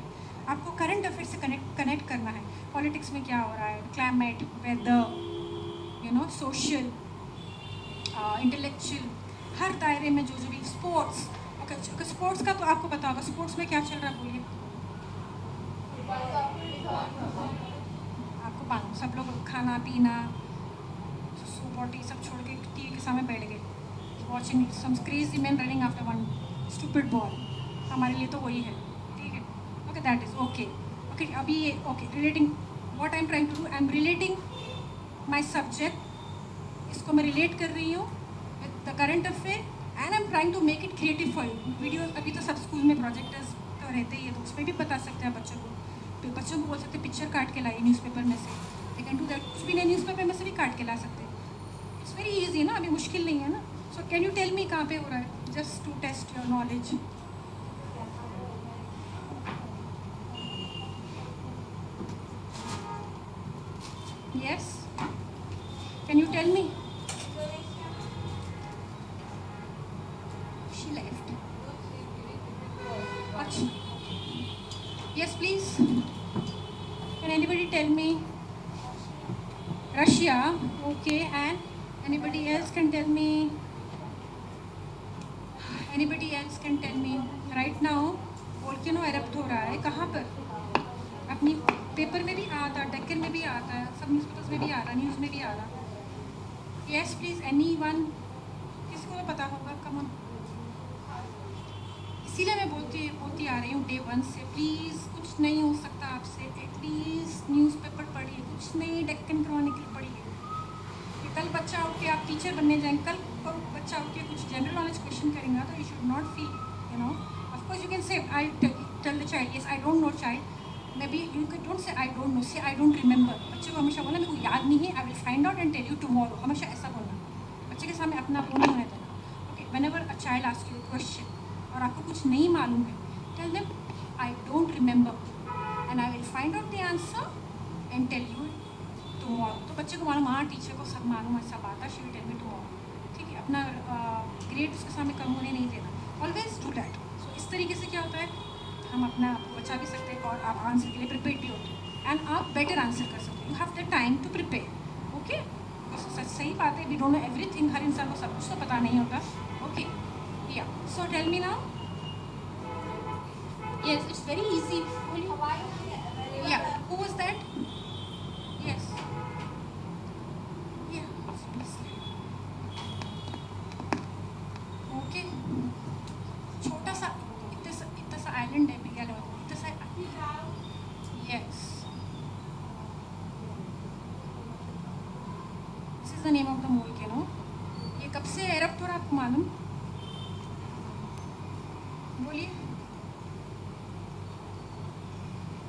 आपको करंट अफेयर से कनेक्ट करना है, पॉलिटिक्स में क्या हो रहा है, climate, weather, you know social, intellectual, हर दायरे में जो भी, स्पोर्ट्स। ओके, स्पोर्ट्स का तो आपको पता होगा, स्पोर्ट्स में क्या चल रहा है बोलिए, आपको मालूम, सब लोग खाना पीना बॉडी सब छोड़ के टीवी के सामने बैठ गए, watching some crazy man running after one stupid ball. हमारे लिए तो वही है, ठीक है। Okay, that is okay. Okay, अभी ये okay, relating what I am trying to do, I am relating my subject, इसको मैं रिलेट कर रही हूँ with the current affair and I am trying to make it creative for you. Video अभी तो सब स्कूल में प्रोजेक्टर्स तो रहते ही है, तो उसमें भी बता सकते हैं बच्चों को बोल सकते हैं पिक्चर काट के लाइए न्यूज़पेपर में से, दे कैन डू दैट। कुछ भी नहीं, न्यूज़पेपर में से भी काट के ला सकते हैं, इट्स वेरी ईजी ना, अभी मुश्किल नहीं है ना। So can you tell me कहाँ पे हो रहा है, just to test your knowledge. Yes, can you tell me? She left. अच्छा, yes please, can anybody tell me? Russia, okay, and anybody else can tell me? Anybody else can tell me? Right now volcano erupt हो रहा है, कहाँ पर? अपनी paper में भी आता, डेक्कन में भी आता है, सब न्यूज़पेपर्स में भी आ रहा, न्यूज़ में भी आ रहा। yes please, anyone, किसको तो पता होगा, कम ऑन। इसीलिए मैं बोलती आ रही हूँ डे 1 से, प्लीज़ कुछ नहीं हो सकता आपसे, एटलीस्ट न्यूज़पेपर पढ़िए, कुछ नहीं डेक्कन क्रॉनिकल पढ़िए। कल बच्चा उठ के आप टीचर बनने जाएंगे, कल को बच्चा उठ के कुछ जनरल नॉलेज क्वेश्चन करेंगे, तो you should not feel, you know, of course you can say I tell the child yes I don't know child, maybe you can don't say I don't no, से I don't remember. बच्चे को हमेशा बोलना मेरे को याद नहीं है, I will find out and tell you tomorrow, हमेशा ऐसा बोलना, बच्चे के सामने अपना वो नहीं होने देना। Okay, whenever a child asks you a question और आपको कुछ नहीं मालूम है, tell them I don't remember and I will find out the answer and tell you tomorrow. तो बच्चे को मालूम, हाँ टीचर को सब मालूम है, सब आता, she will tell me tomorrow, ठीक है। अपना ग्रेड उसके सामने कम होने नहीं देना, ऑलवेज डू दैट। सो इस तरीके से क्या होता है, हम अपना आप को बचा भी सकते हैं और आप आंसर के लिए प्रिपेयर भी होते हैं एंड आप बेटर आंसर कर सकते हो। You have the time to prepare. Okay, सही बात है, वी डोंट नो एवरीथिंग, हर इंसान को सब कुछ तो पता नहीं होता। ओके, या so tell me now, Yes, it's very easy. Yeah, who was that? Yes. Yeah, please. Okay. छोटा सा इतना सा आइलैंड है मेघालय में, इतना सा. Yes. This is the name of the volcano. ये कब से एरप्ट हो रहा है आपको मालूम? बोलिए,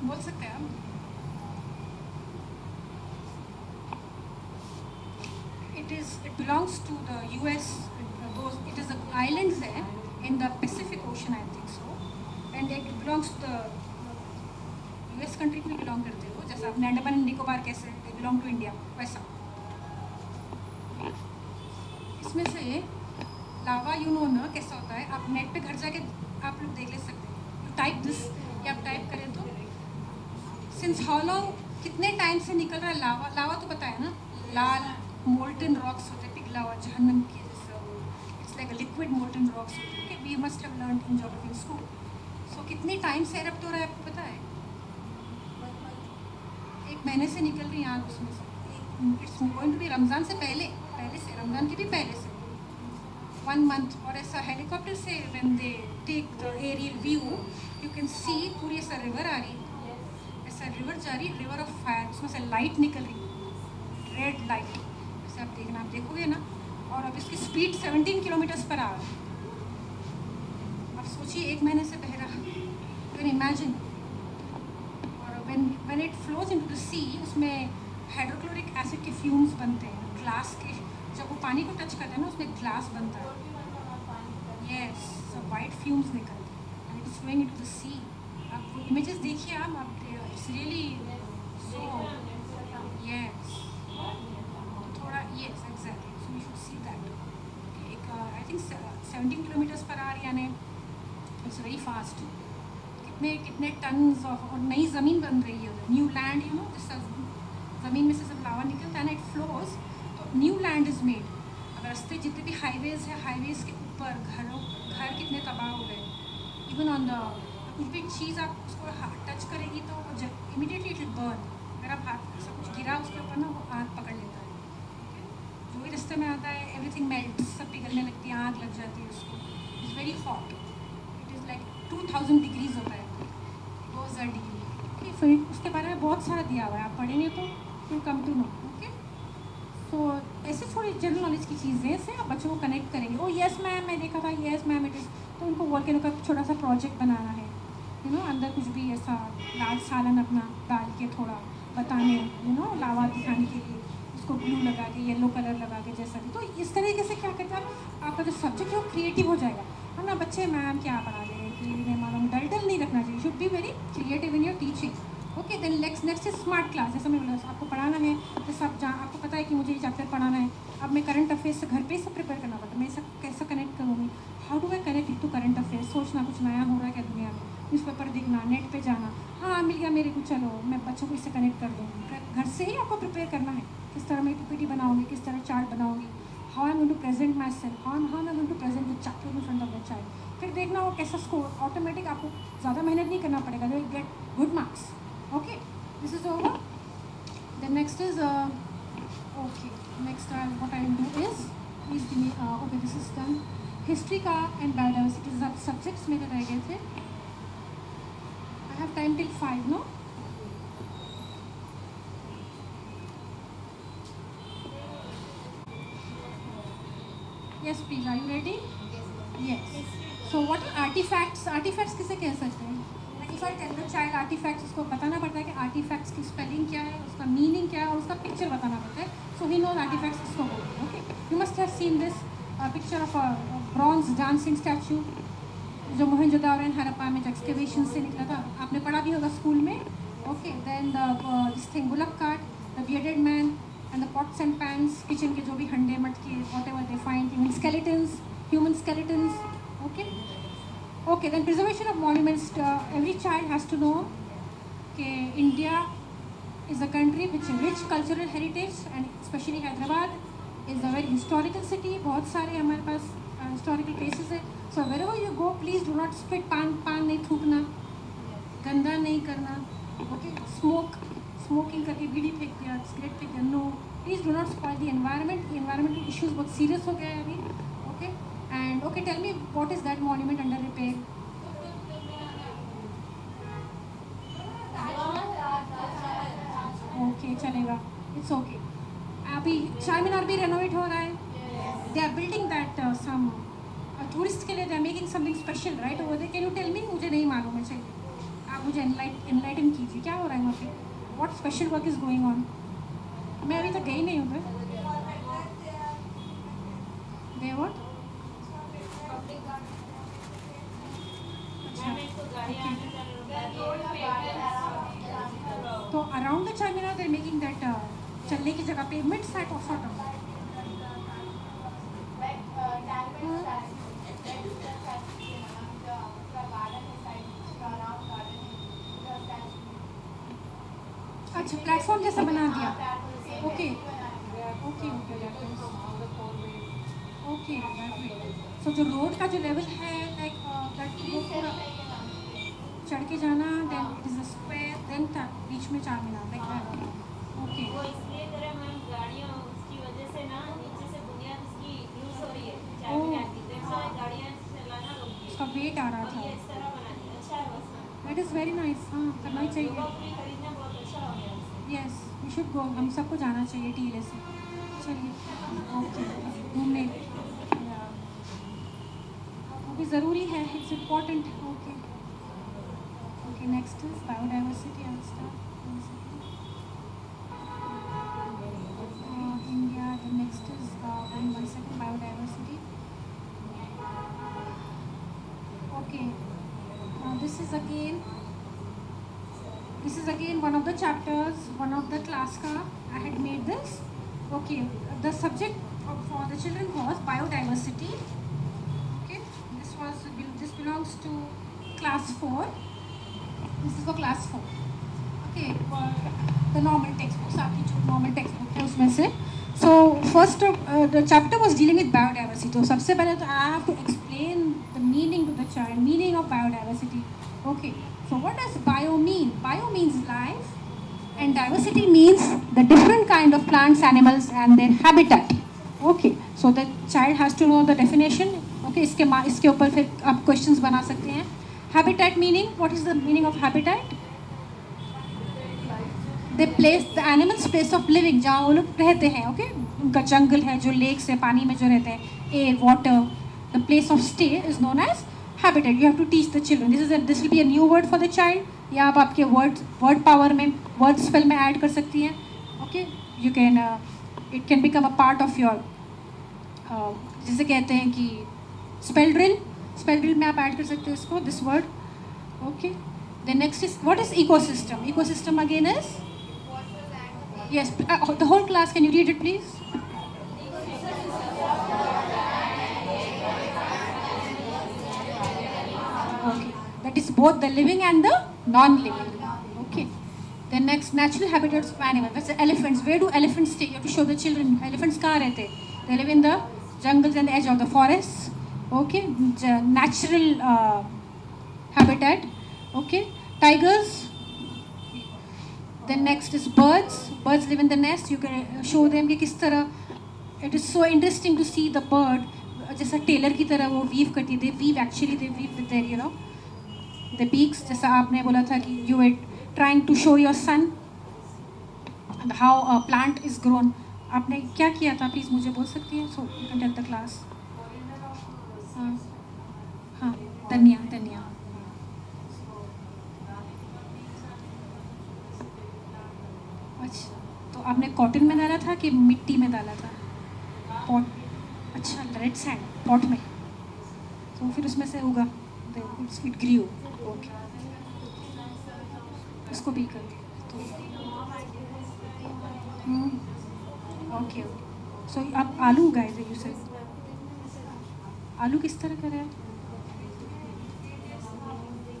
बोल सकते हैं आप? It belongs to the US. It is the islands there in the Pacific Ocean, I think so, and it belongs to the US country को belong करते हो, जैसा आप अंडमान एंड निकोबार कैसे they belong to India, वैसा. इसमें से लावा ना कैसा होता है, आप नेट पे घर जाके आप लोग देख ले सकते हैं. यू टाइप दिस, या आप टाइप करें तो सिंस हाउ लॉन्ग, कितने टाइम से निकल रहा है लावा. लावा तो पता है ना, लाल मोल्टन रॉक्स होते हैं, पिघला हुआ जहन्नम की जैसा. It's like a liquid molten rocks होते हैं. We must have learned in geography in school. So कितने टाइम से एरप्ट हो रहा है आपको पता है? 1 महीने से निकल रही है आग उसमें से. It's going to be Ramzan से पहले से, रमज़ान की भी पहले से 1 मंथ. और ऐसा हेलीकॉप्टर से when they take the aerial view you can see पूरी ऐसा रिवर आ रही, ऐसा रिवर जा रही, रिवर ऑफ फायर. उसमें से लाइट निकल रही, रेड लाइट. ऐसे आप देखना, आप देखोगे ना. और अब इसकी स्पीड 17 किलोमीटर्स पर आवर. आप सोचिए 1 महीने से बह रहा. You can imagine. और when it flows into the sea, उसमें हाइड्रोक्लोरिक एसिड के फ्यूम्स बनते हैं, ग्लास के. जब वो पानी को टच करते हैं ना, उसमें ग्लास बनता है. यस, सब वाइट फ्यूम्स निकलते हैं and it is flowing into the sea. आप वो इमेजेस देखिए आप इट्स रियली सो. यस, थोड़ा. Yes, exactly. So you should see that. एक I think 17 kilometres per hour, यानी इट्स वेरी फास्ट. कितने टन्स ऑफ, और नई ज़मीन बन रही है, न्यू लैंड. यू नो, जिस ज़मीन में से सब लावा निकलता है ना, इट फ्लोज, तो न्यू लैंड इज़ मेड. अब रास्ते जितने भी हाईवेज़ हैं, हाईवेज़ के ऊपर घर कितने तबाह हो गए. इवन ऑन द कुछ भी चीज़ आप उसको टच करेगी तो इमीडिएटली इट विल बर्न. अगर आप हाथ सब कुछ गिरा उसके ऊपर ना, वो आग पकड़ लेता है. जो भी रास्ते में आता है एवरीथिंग मेल्ट, सब पिघलने लगती है, आग लग जाती है उसको. It's very hot. It is like 2000 degrees होता है, 2000 डिग्री. फिर उसके बारे में बहुत सारा दिया हुआ है, आप पढ़ेंगे तो फिर कम टू नो. ओके, तो ऐसे थोड़ी जनरल नॉलेज की चीज़ें से आप बच्चों को कनेक्ट करेंगे. ओ यस मैम, मैं देखा था, यस मैम इट इज़. तो उनको वॉल्केनो का छोटा सा प्रोजेक्ट बनाना है, यू नो, अंदर कुछ भी ऐसा लाल सालन अपना डाल के थोड़ा बताने, यू नो, लावा दिखाने के लिए, उसको ब्लू लगा के, येलो कलर लगा के, जैसा भी. तो इस तरीके से क्या करते हैं, आपका जो सब्जेक्ट है वो क्रिएटिव हो जाएगा. है ना बच्चे, मैम क्या पढ़ा रहे हैं कि मैं मालूम, डल नहीं रखना चाहिए. Should be very creative in your teaching. Okay, then next is smart class. जैसा मैं बोला, आपको पढ़ाना है तो सब जहाँ आपको पता है कि मुझे ये चैप्टर पढ़ाना है. अब मैं करंट अफेयर्स से घर पे ही सब प्रिपेयर करना पड़ता है. मैं सब कैसे कनेक्ट करूँगी, how do I connect to current affairs. सोचना कुछ नया हो रहा है क्या दुनिया में, न्यूज़पेपर देखना, नेट पे जाना, हाँ मिल गया मेरे को, चलो मैं बच्चों को इससे कनेक्ट कर दूँगी. घर से ही आपको प्रिपेयर करना है, किस तरह मैं पीपीटी बनाऊँगी, किस तरह चार्ट बनाऊँगी, how I am going to present myself, how I am going to present the chapter in front of the child. फिर देखना वो कैसा स्कोर, ऑटोमेटिक आपको ज़्यादा मेहनत नहीं करना पड़ेगा, you will get good marks. Okay, this is over. Then next is okay, next what I will do is, please give me okay, this is done. History का and biodiversity subjects मेरे रह गए थे. I have time till 5, no? Yes please, are you ready? Yes. So what are artifacts? Artifacts किसे कह सकते हैं? If I tell the child artifacts, उसको बताना पड़ता है कि artifacts की स्पेलिंग क्या है, उसका मीनिंग क्या है, और उसका पिक्चर बताना पड़ता है. So he knows artifacts किसको बोलते हैं. Okay, you must have seen this picture of a bronze dancing statue जो मोहनजोदारो एंड हड़प्पा में एक्सकेवेशन से निकला था. आपने पढ़ा भी होगा स्कूल में. Okay, then this thing, bullock cart, the bearded man, and the pots and pans, kitchen के जो भी हंडे मटके, whatever they find, even skeletons, human skeletons. Okay. Okay, then preservation of monuments. Every child has to know that India is a country which is rich cultural heritage, and especially Hyderabad is a very historical city. बहुत सारे हमारे पास historical places है. So wherever you go, please do not spit. पान नहीं थूकना. गंदा नहीं करना, ओके, स्मोकिंग करके बीड़ी फेंक दिया, सिगरेट फेंक दिया, no, please do not spoil the environment. Environmental issues बहुत सीरियस हो गया है अभी, okay. And okay, tell me what is that monument under repair? Okay, चलेगा, इट्स ओके. अभी चार मीनार भी रेनोवेट हो रहा है. They are building that some tourist के लिए, they are making something special right over there. Can you tell me? मुझे नहीं मालूम है, चलिए आप मुझे एनलाइटन कीजिए, क्या हो रहा है वहाँ पे? What special work is going on? मैं अभी तक गई नहीं हूँ उधर. They what? तो around the Char Minar they are making that, चलने की जगह pavement side of sort of. अच्छा, प्लेटफॉर्म जैसा बना दिया. Okay okay okay okay. So जो रोड का जो लेवल है लाइक दैट, वो पूरा चढ़ के जाना, then it is a square, then बीच में चार मीनार लाइक दैट. ओके. वो इसलिए करे मैम, गाड़ियाँ उसकी वजह से ना नीचे से बुनियाद उसकी यूज हो रही है, चार मीनार की, तो इसलिए गाड़ियाँ चलाना रोक दिया. उसका वेट आ रहा और था. ये इस तरह बना दिया, अच्छा है बस ma'am. That is very nice. हाँ, करना ही चाहिए. लोगों खरीदना बहुत अच्छा हो गया उससे. Yes, we should go. हम सबको जाना चाहिए टीले से. चलिए, ओके, घूमने वो भी ज़रूरी है, it's important. Okay okay. Next is biodiversity. I start India. The next is one second, biodiversity. Okay. This is again one of the chapters, one of the class ka. I had made this. Okay. The subject for the children was biodiversity. Okay. This belongs to class 4. This is for class 4. Okay. The normal textbooks, आपकी जो normal textbook है उसमें से. So first the chapter was dealing with biodiversity. तो सबसे पहले तो I have to explain the meaning to the child, meaning of biodiversity. Okay. So what does bio mean? Bio means life, and diversity means the different kind of plants, animals, and their habitat. Okay. So the child has to know the definition. Okay. इसके ऊपर फिर आप questions बना सकते हैं. Habitat meaning, what is the meaning of habitat? They place the animals place of living, जहाँ वो लोग रहते हैं. ओके. उनका जंगल है, जो लेक्स है, पानी में जो रहते हैं, air, water, the place of stay is known as habitat. You have to teach the children. This will be a new word for the child, या आप आपके वर्ड पावर में, वर्ड स्पेल में ऐड कर सकती हैं. Okay. You can, it can become a part of your, जिसे कहते हैं कि स्पेल ड्रिल में आप ऐड कर सकते हो इसको, this word. Okay. The next is what is ecosystem. Ecosystem again is, yes, the whole class, can you read it please? Okay, that is both the living and the non-living. Okay. The next, natural habitats of animals. That's elephants. Where do elephants stay? You have to show the children. Elephants कहाँ रहते? They live in the jungles and the edge of the forests. Okay. Natural habitat. Okay. Tigers. Then next is birds. Birds live in the nest. You can show them कि किस तरह. It is so interesting to see the bird. जैसा Taylor की तरह वो weave करती है. They weave with their, you know, the beaks. जैसा आपने बोला था कि you were trying to show your son and how a plant is grown. आपने क्या किया था? Please मुझे बोल सकती हैं? So you can tell the class. हाँ, धनिया. अच्छा, तो आपने कॉटन में डाला था कि मिट्टी में डाला था? पॉट. अच्छा, रेड सैंड पॉट में, तो फिर उसमें से होगा, इट ग्रीव. ओके. इसको भी कर तो ओके. सो आप आलू उगाए थे, यू से आलू किस तरह का है?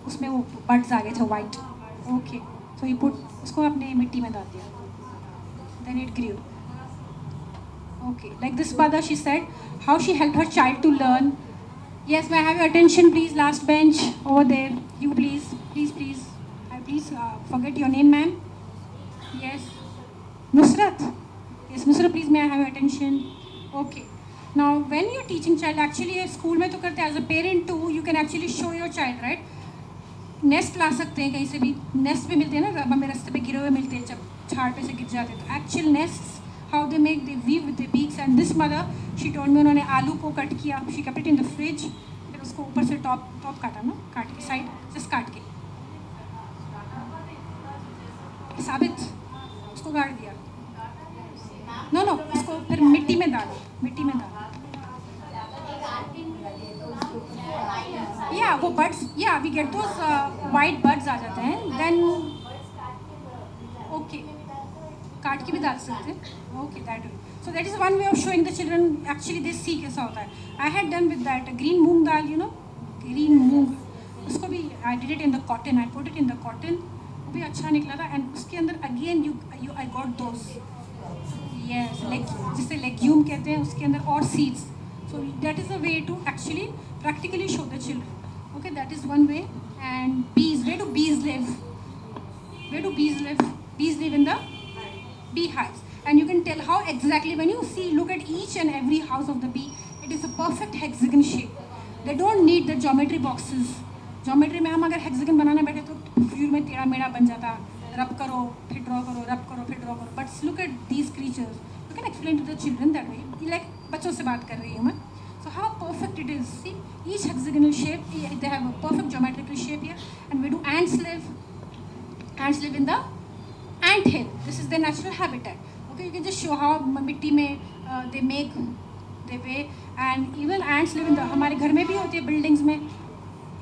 उसमें वो बड्स आ गए थे white. Okay. So you put, उसको आपने मिट्टी में डाल दिया, then it grew. Okay, like this mother, she said how she helped her child to learn. Yes, may I have your attention please? Last bench over there, you please. please forget your name, ma'am. Yes. Nusrat. Yes, Nusrat, please may I have your attention? Okay. Now, when you're teaching child, actually school में तो करते हैं, as a parent too, you can actually show your child, right? Nest ला सकते हैं कहीं से भी, नेस्ट भी मिलते हैं ना, हमें रास्ते पे गिरे हुए मिलते हैं जब झाड़ पे से गिर जाते हैं, तो actual nest how they make they weave with the beaks. And this mother she told me, उन्होंने आलू को कट किया, she kept it in the fridge, फिर उसको ऊपर से टॉप काटा ना, काट के साइड जस्ट काट के साबित उसको गाड़ दिया. नो उसको फिर मिट्टी में डालो, मिट्टी में डालो. या वो बर्ड्स, या we get those white birds आ जाते हैं, देन ओके काट के भी डाल सकते हैं. Okay that so that is one way of showing the children actually they see कैसा होता है. I had done with that green moong dal, you know green moong, उसको भी I did it in the cotton, I put it in the cotton, वो भी अच्छा निकला था. एंड उसके अंदर again you I got those, yes जिसे लेग्यूम कहते हैं, उसके अंदर और seeds. So that is a way to actually practically show the children. Okay, that is one way. And bees, where do bees live? Where do bees live? Bees live in the beehives. And you can tell how exactly when you see, look at each and every house of the bee, it is a perfect hexagon shape. They don't need the geometry boxes. Geometry में हम अगर hexagon बनाने बैठे तो view में टेढ़ा मेढ़ा बन जाता, रब करो फिर ड्रॉ करो, रब करो फिर ड्रॉ करो. But look at these creatures. You can explain to the children that way. Like बच्चों से बात कर रही हूँ मैं. So how perfect it is. See, each hexagonal shape, they have a perfect geometrical shape here. And where do ants live? Ants live in the ant hill. This is their natural habitat. Okay, you can just show how मिट्टी में they make their way. And even ants live in the, हमारे घर में भी होती है buildings में.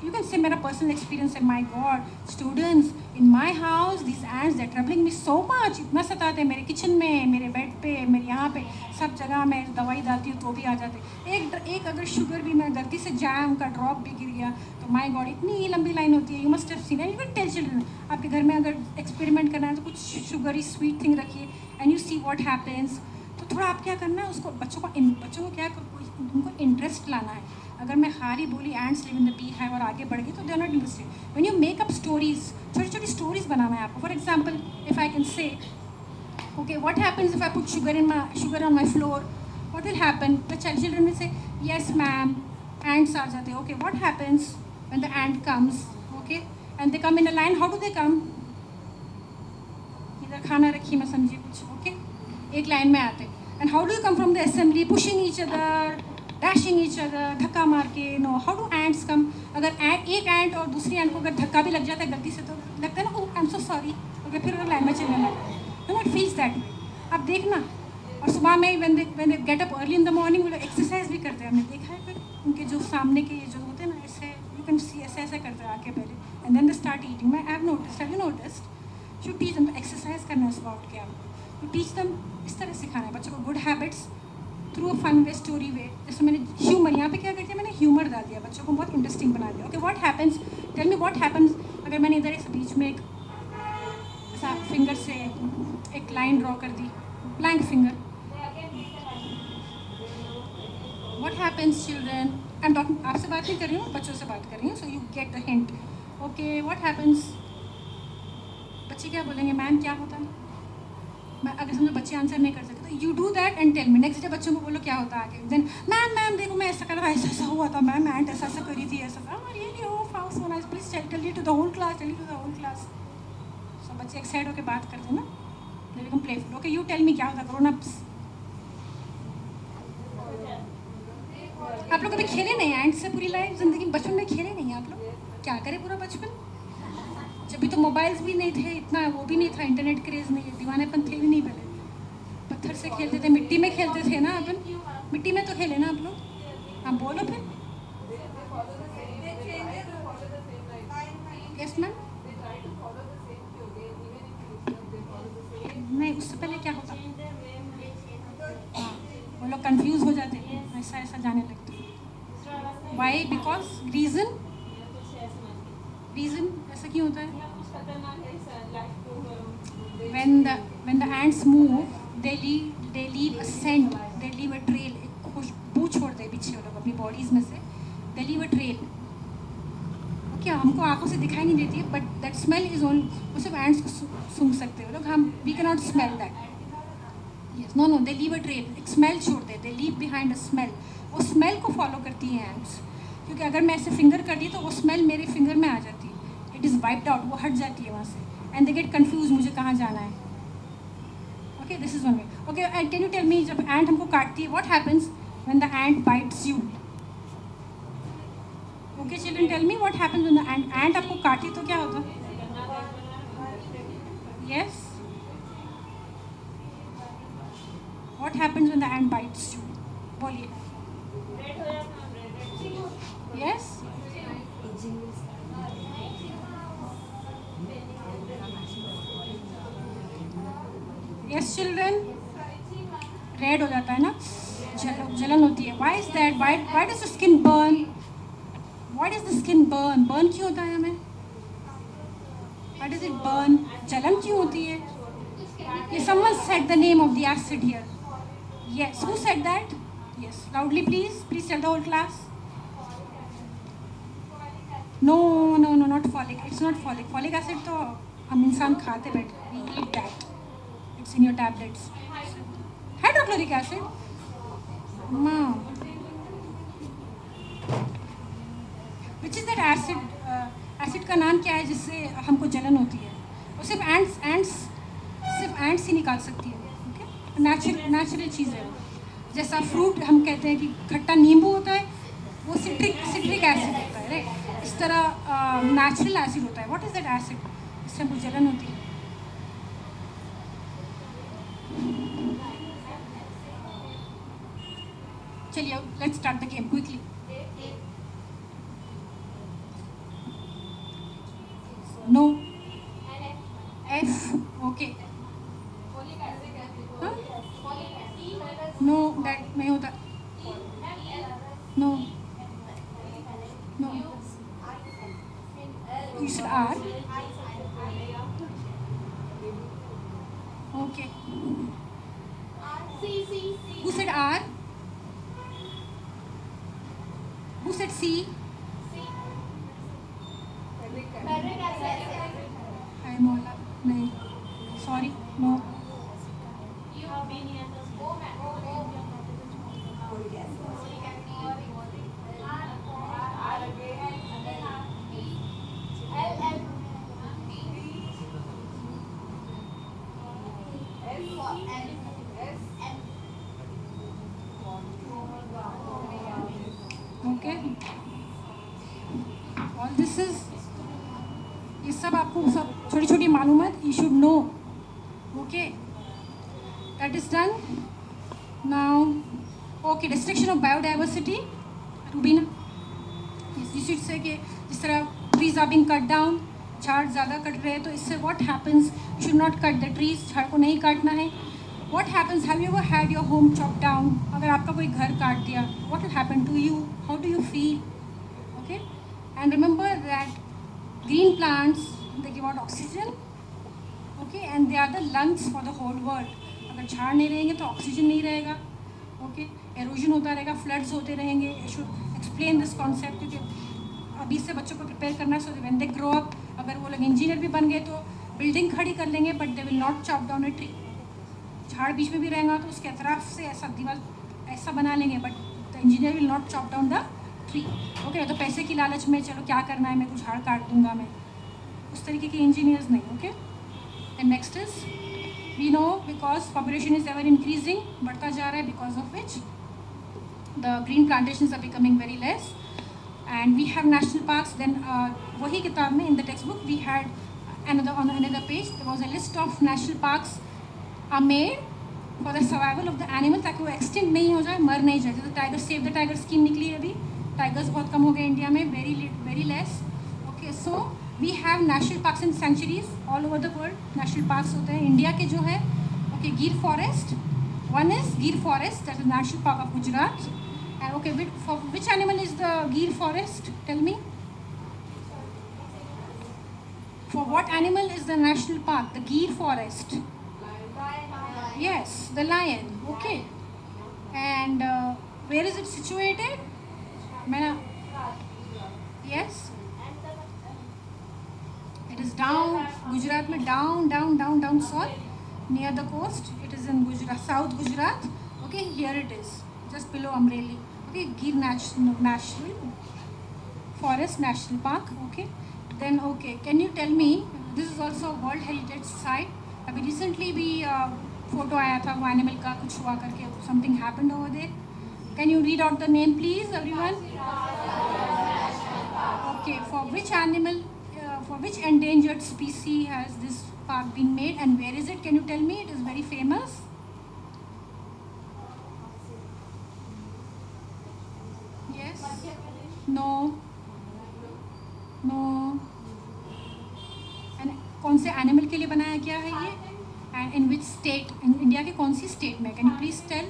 You can say मेरा personal experience है. My God, students in my house, these ants they're troubling me so much. इतना सताते हैं मेरे किचन में, मेरे बेड पे, मेरे यहाँ पे, सब जगह मैं दवाई डालती हूँ तो भी आ जाते. एक अगर शुगर भी मैं गलती से जैम का ड्रॉप भी गिर गया तो माय गॉड इतनी लंबी लाइन होती है. You must have seen and you can tell children, आपके घर में अगर एक्सपेरिमेंट करना है तो कुछ शुगरी स्वीट थिंग रखिए and you see what happens. तो थोड़ा आप क्या करना है, उसको बच्चों को क्या उनको इंटरेस्ट लाना है. अगर मैं हारी बोली ants live in the beehive और आगे बढ़ गई तो they are not interested. When you make up stories, छोटी छोटी स्टोरीज बनाना है आपको. For example if I can say okay, what happens if I put sugar on my floor? What will happen? The children will say, yes ma'am. Ants are jate. Okay, what happens when the ant comes? Okay, and they come in a line. How do they come? इधर खाना रखी मैं समझी कुछ. Okay, एक line में आते. And how do you come from the assembly? Pushing each other, dashing each other, धक्का मार के. No, how do ants come? अगर एक ant और दूसरी ant को अगर धक्का भी लग जाता है गलती से तो लगता है ना, oh I'm so sorry. Okay, फिर वो लाइन में चलने लगता है. No, it feels that way. आप देखना. और सुबह में when they get up early in the morning वो लोग एक्सरसाइज भी करते हैं. हमने देखा है फिर उनके जो सामने के जो होते हैं ना, ऐसे you can see ऐसे करते हैं आके पहले and then they start eating. मैं have noticed, have you noticed? You teach them exercise करना है सुबह उठ के. आप you teach them इस तरह सिखाना है बच्चों को good habits through a fun way, story way. जैसे मैंने ह्यूमर यहाँ पे क्या करती है, मैंने ह्यूमर डाल दिया, बच्चों को बहुत इंटरेस्टिंग बना दिया. Okay, what happens, tell me what happens अगर मैंने इधर एक बीच में एक फिंगर से एक लाइन ड्रॉ कर दी, blank finger. What happens children, I am talking, आपसे बात नहीं कर रही हूँ, बच्चों से बात कर रही हूँ. So you get the hint. Okay, what happens, बच्चे क्या बोलेंगे, मैम क्या होता है. मैं अगर समझो बच्चे आंसर नहीं कर सकते तो you do that and tell me. Next day बच्चों को बोलो क्या होता है आगे. देन मैम देखो मैं ऐसा कर रहा, ऐसा हुआ था मैम, एंट ऐसा करी थी, ऐसा था. Really oh how so nice, please tell it to the whole class. So बच्चे एक्साइट होकर बात करते हैं ना, they become playful. Okay, you tell me क्या होता. ग्रोन अप्स, आप लोग कभी खेले नहीं एंट से पूरी लाइफ जिंदगी, बचपन में खेले नहीं आप लोग. क्या करें पूरा बचपन, जब भी तो मोबाइल्स भी नहीं थे, इतना वो भी नहीं था, इंटरनेट क्रेज नहीं, दीवानेपन थे भी नहीं. पहले पत्थर से खेलते थे, मिट्टी में खेलते थे ना अपन, मिट्टी में तो खेले ना आप लोग. आप बोलो फिर. Yes ma'am. नहीं, उससे पहले क्या होता, हाँ वो लोग कंफ्यूज हो जाते हैं, ऐसा जाने लगते हैं. वाई, बिकॉज रीज़न ऐसा क्यों होता है. when the ants move they leave a scent, they leave a trail. एक खुशबू छोड़ दे पीछे वो लोग अपनी बॉडीज में से. they leave a trail. क्या हमको आंखों से दिखाई नहीं देती है, but that smell is on, वो सिर्फ एंड्स को सूंघ सकते हैं लोग, हम we can not smell that. Yes, no no, they leave a trail, एक स्मेल छोड़ते हैं, they leave behind a smell. वो स्मेल को फॉलो करती हैं एंड्स, क्योंकि अगर मैं ऐसे फिंगर करती तो वो स्मेल मेरे फिंगर में आ जाती है, इट इज़ वाइप्ड आउट, वो हट जाती है वहाँ से, एंड दे गेट कन्फ्यूज मुझे कहाँ जाना है. Okay, this is one way. Okay, and can you tell me, जब एंट हमको काटती है, what happens when the ant bites you? Okay children, tell me what happens when the ant आपको काटी तो क्या होता है? Yes, what happens when the ant bites you? बोलिए. यस, यस चिल्ड्रन, रेड हो जाता है ना, जलन होती है. Why is that? Why does the skin burn? Why does the skin burn? Burn क्यों होता है हमें? Why does it burn? जलन क्यों होती है? ये someone said the name of the acid here. Yes, who said that? Yes, loudly please, please tell the whole class. No no no, not folic, it's not folic. Folic acid तो हम इंसान खाते बैठे, we eat that, it's in your tablets. Hydrochloric acid, which is that acid? Acid का नाम क्या है जिससे हमको जलन होती है? वो सिर्फ एंड्स ही निकाल सकती है. ओके, नेचुरल चीज़ है वो. जैसा फ्रूट हम कहते हैं कि खट्टा नींबू होता है, वो सिट्रिक एसिड होता है, राइट? इस तरह नेचुरल एसिड होता है. व्हाट इज़ दैट एसिड जिससे हमको जलन होती है? चलिए, let's start the game quickly. No, F, okay. No, that नहीं होता. No no, you said R. Okay. Who said R? Who said C? I Mola. नहीं. Sorry. No. Okay. All this is, ये सब आपको सब छोटी छोटी मालूमात you should know. Okay. That is done. Now, okay, destruction of biodiversity. Rubina. Yes, you should say कि जिस तरह trees are being cut down, झाड़ ज़्यादा कट रहे हैं, तो इससे what happens? You should not cut the trees. झाड़ को नहीं काटना है. What happens? Have you ever had your home chopped down? अगर आपका कोई घर काट दिया, what will happen to you? How do you feel? Okay, and remember that green plants, they give out oxygen. Okay, and they are the lungs for the whole world. अगर झाड़ नहीं रहेंगे तो ऑक्सीजन नहीं रहेगा. Okay, erosion होता रहेगा, floods होते रहेंगे. You should explain this concept, क्योंकि अभी से बच्चों को प्रिपेयर करना है, so when they grow up, अगर वो लोग इंजीनियर भी बन गए तो बिल्डिंग खड़ी कर लेंगे, but they will not chop down a tree. झाड़ बीच में भी रहेगा तो उसके अतराफ से ऐसा दीवार ऐसा बना लेंगे, but the engineer will not chop down the tree. Okay, तो पैसे की लालच में चलो क्या करना है, मैं कुछ झाड़ काट दूंगा, मैं उस तरीके के इंजीनियर्स नहीं. Okay, and next is we know because population is ever increasing, बढ़ता जा रहा है, because of which the green plantations are becoming very less, and we have national parks. Then वही किताब में in the textbook we had another page, there was a list of national parks are made for the survival of the animals, ताकि वो extinct नहीं हो जाए, मर नहीं जाए. जैसे tiger, save the tiger scheme निकली है अभी, टाइगर्स बहुत कम हो गए इंडिया में, very less. Okay, so we have national parks and sanctuaries all over the world. National parks होते हैं इंडिया के जो है. Okay, Gir forest, one is Gir forest, that is national park of Gujarat. And okay, which animal is the Gir forest? Tell me. For what animal is the national park? The Gir forest. Yes, the lion. Okay. And where is it situated? Yes. down Gujarat में down south near the coast. It is in Gujarat, South Gujarat. Okay, here it is, just below Amreli. Okay, Gir National Forest National Park. Okay, then okay, can you tell me, this is also a World Heritage Site. अभी recently भी photo आया था वो animal का कुछ हुआ करके, something happened over there. Can you read out the name please, everyone? Okay, for which animal, for which endangered species has this park been made and where is it? Can you tell me? It is very famous. Yes? No? No? And कौन से animal के लिए बनाया गया है ये? And in which state? In India के कौन सी state में? Can you please tell?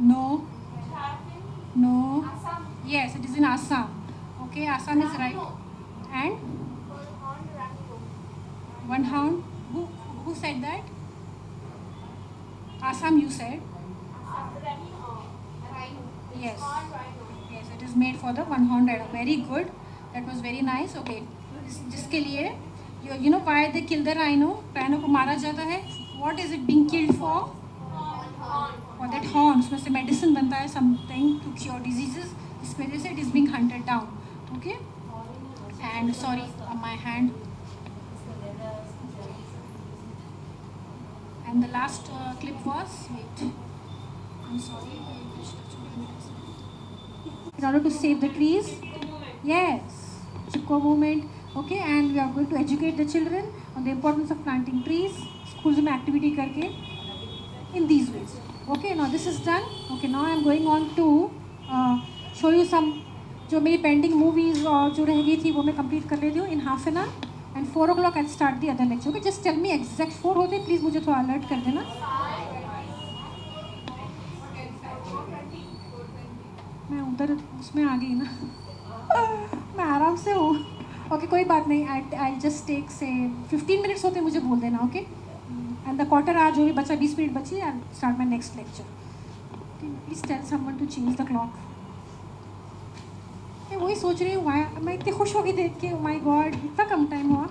No? No? Yes, it is in Assam. Okay, Assam is right. And? One hound? Who said that? Assam you said? Yes. Yes, it is made for the one-horned rhino. Very good. That was very nice. Okay. जिसके लिए, you know why they kill the rhino? Rhino को मारा जाता है. What is it being killed for? For that horn. उसमें से medicine बनता है, something to cure diseases. इस वजह से it is being hunted down. Okay. And sorry, my hand. And the last clip was, wait, I'm sorry, in order to save the trees. Yes, Chipko movement. Okay, and we are going to educate the children on the importance of planting trees. Schools में activity करके in these ways. Okay, now this is done. Okay, now I am going on to show you some जो मेरी pending movies और जो रह गई थी वो मैं complete कर लेती हूँ in half an hour. And 4 o'clock I'll start the other lecture. Okay, just tell me exact 4 होते, please मुझे थोड़ा alert कर देना. मैं उधर उसमें आ गई ना. मैं आराम से हूँ. Okay, कोई बात नहीं. I'll just take say 15 minutes होते मुझे बोल देना. Okay. And the quarter hour जो भी बचा 20 मिनट बची, I'll start my next lecture. Please tell someone to change the clock. मैं वही सोच रही हूँ, मैं इतनी खुश हो गई देख के. Oh my God, इतना कम टाइम हुआ.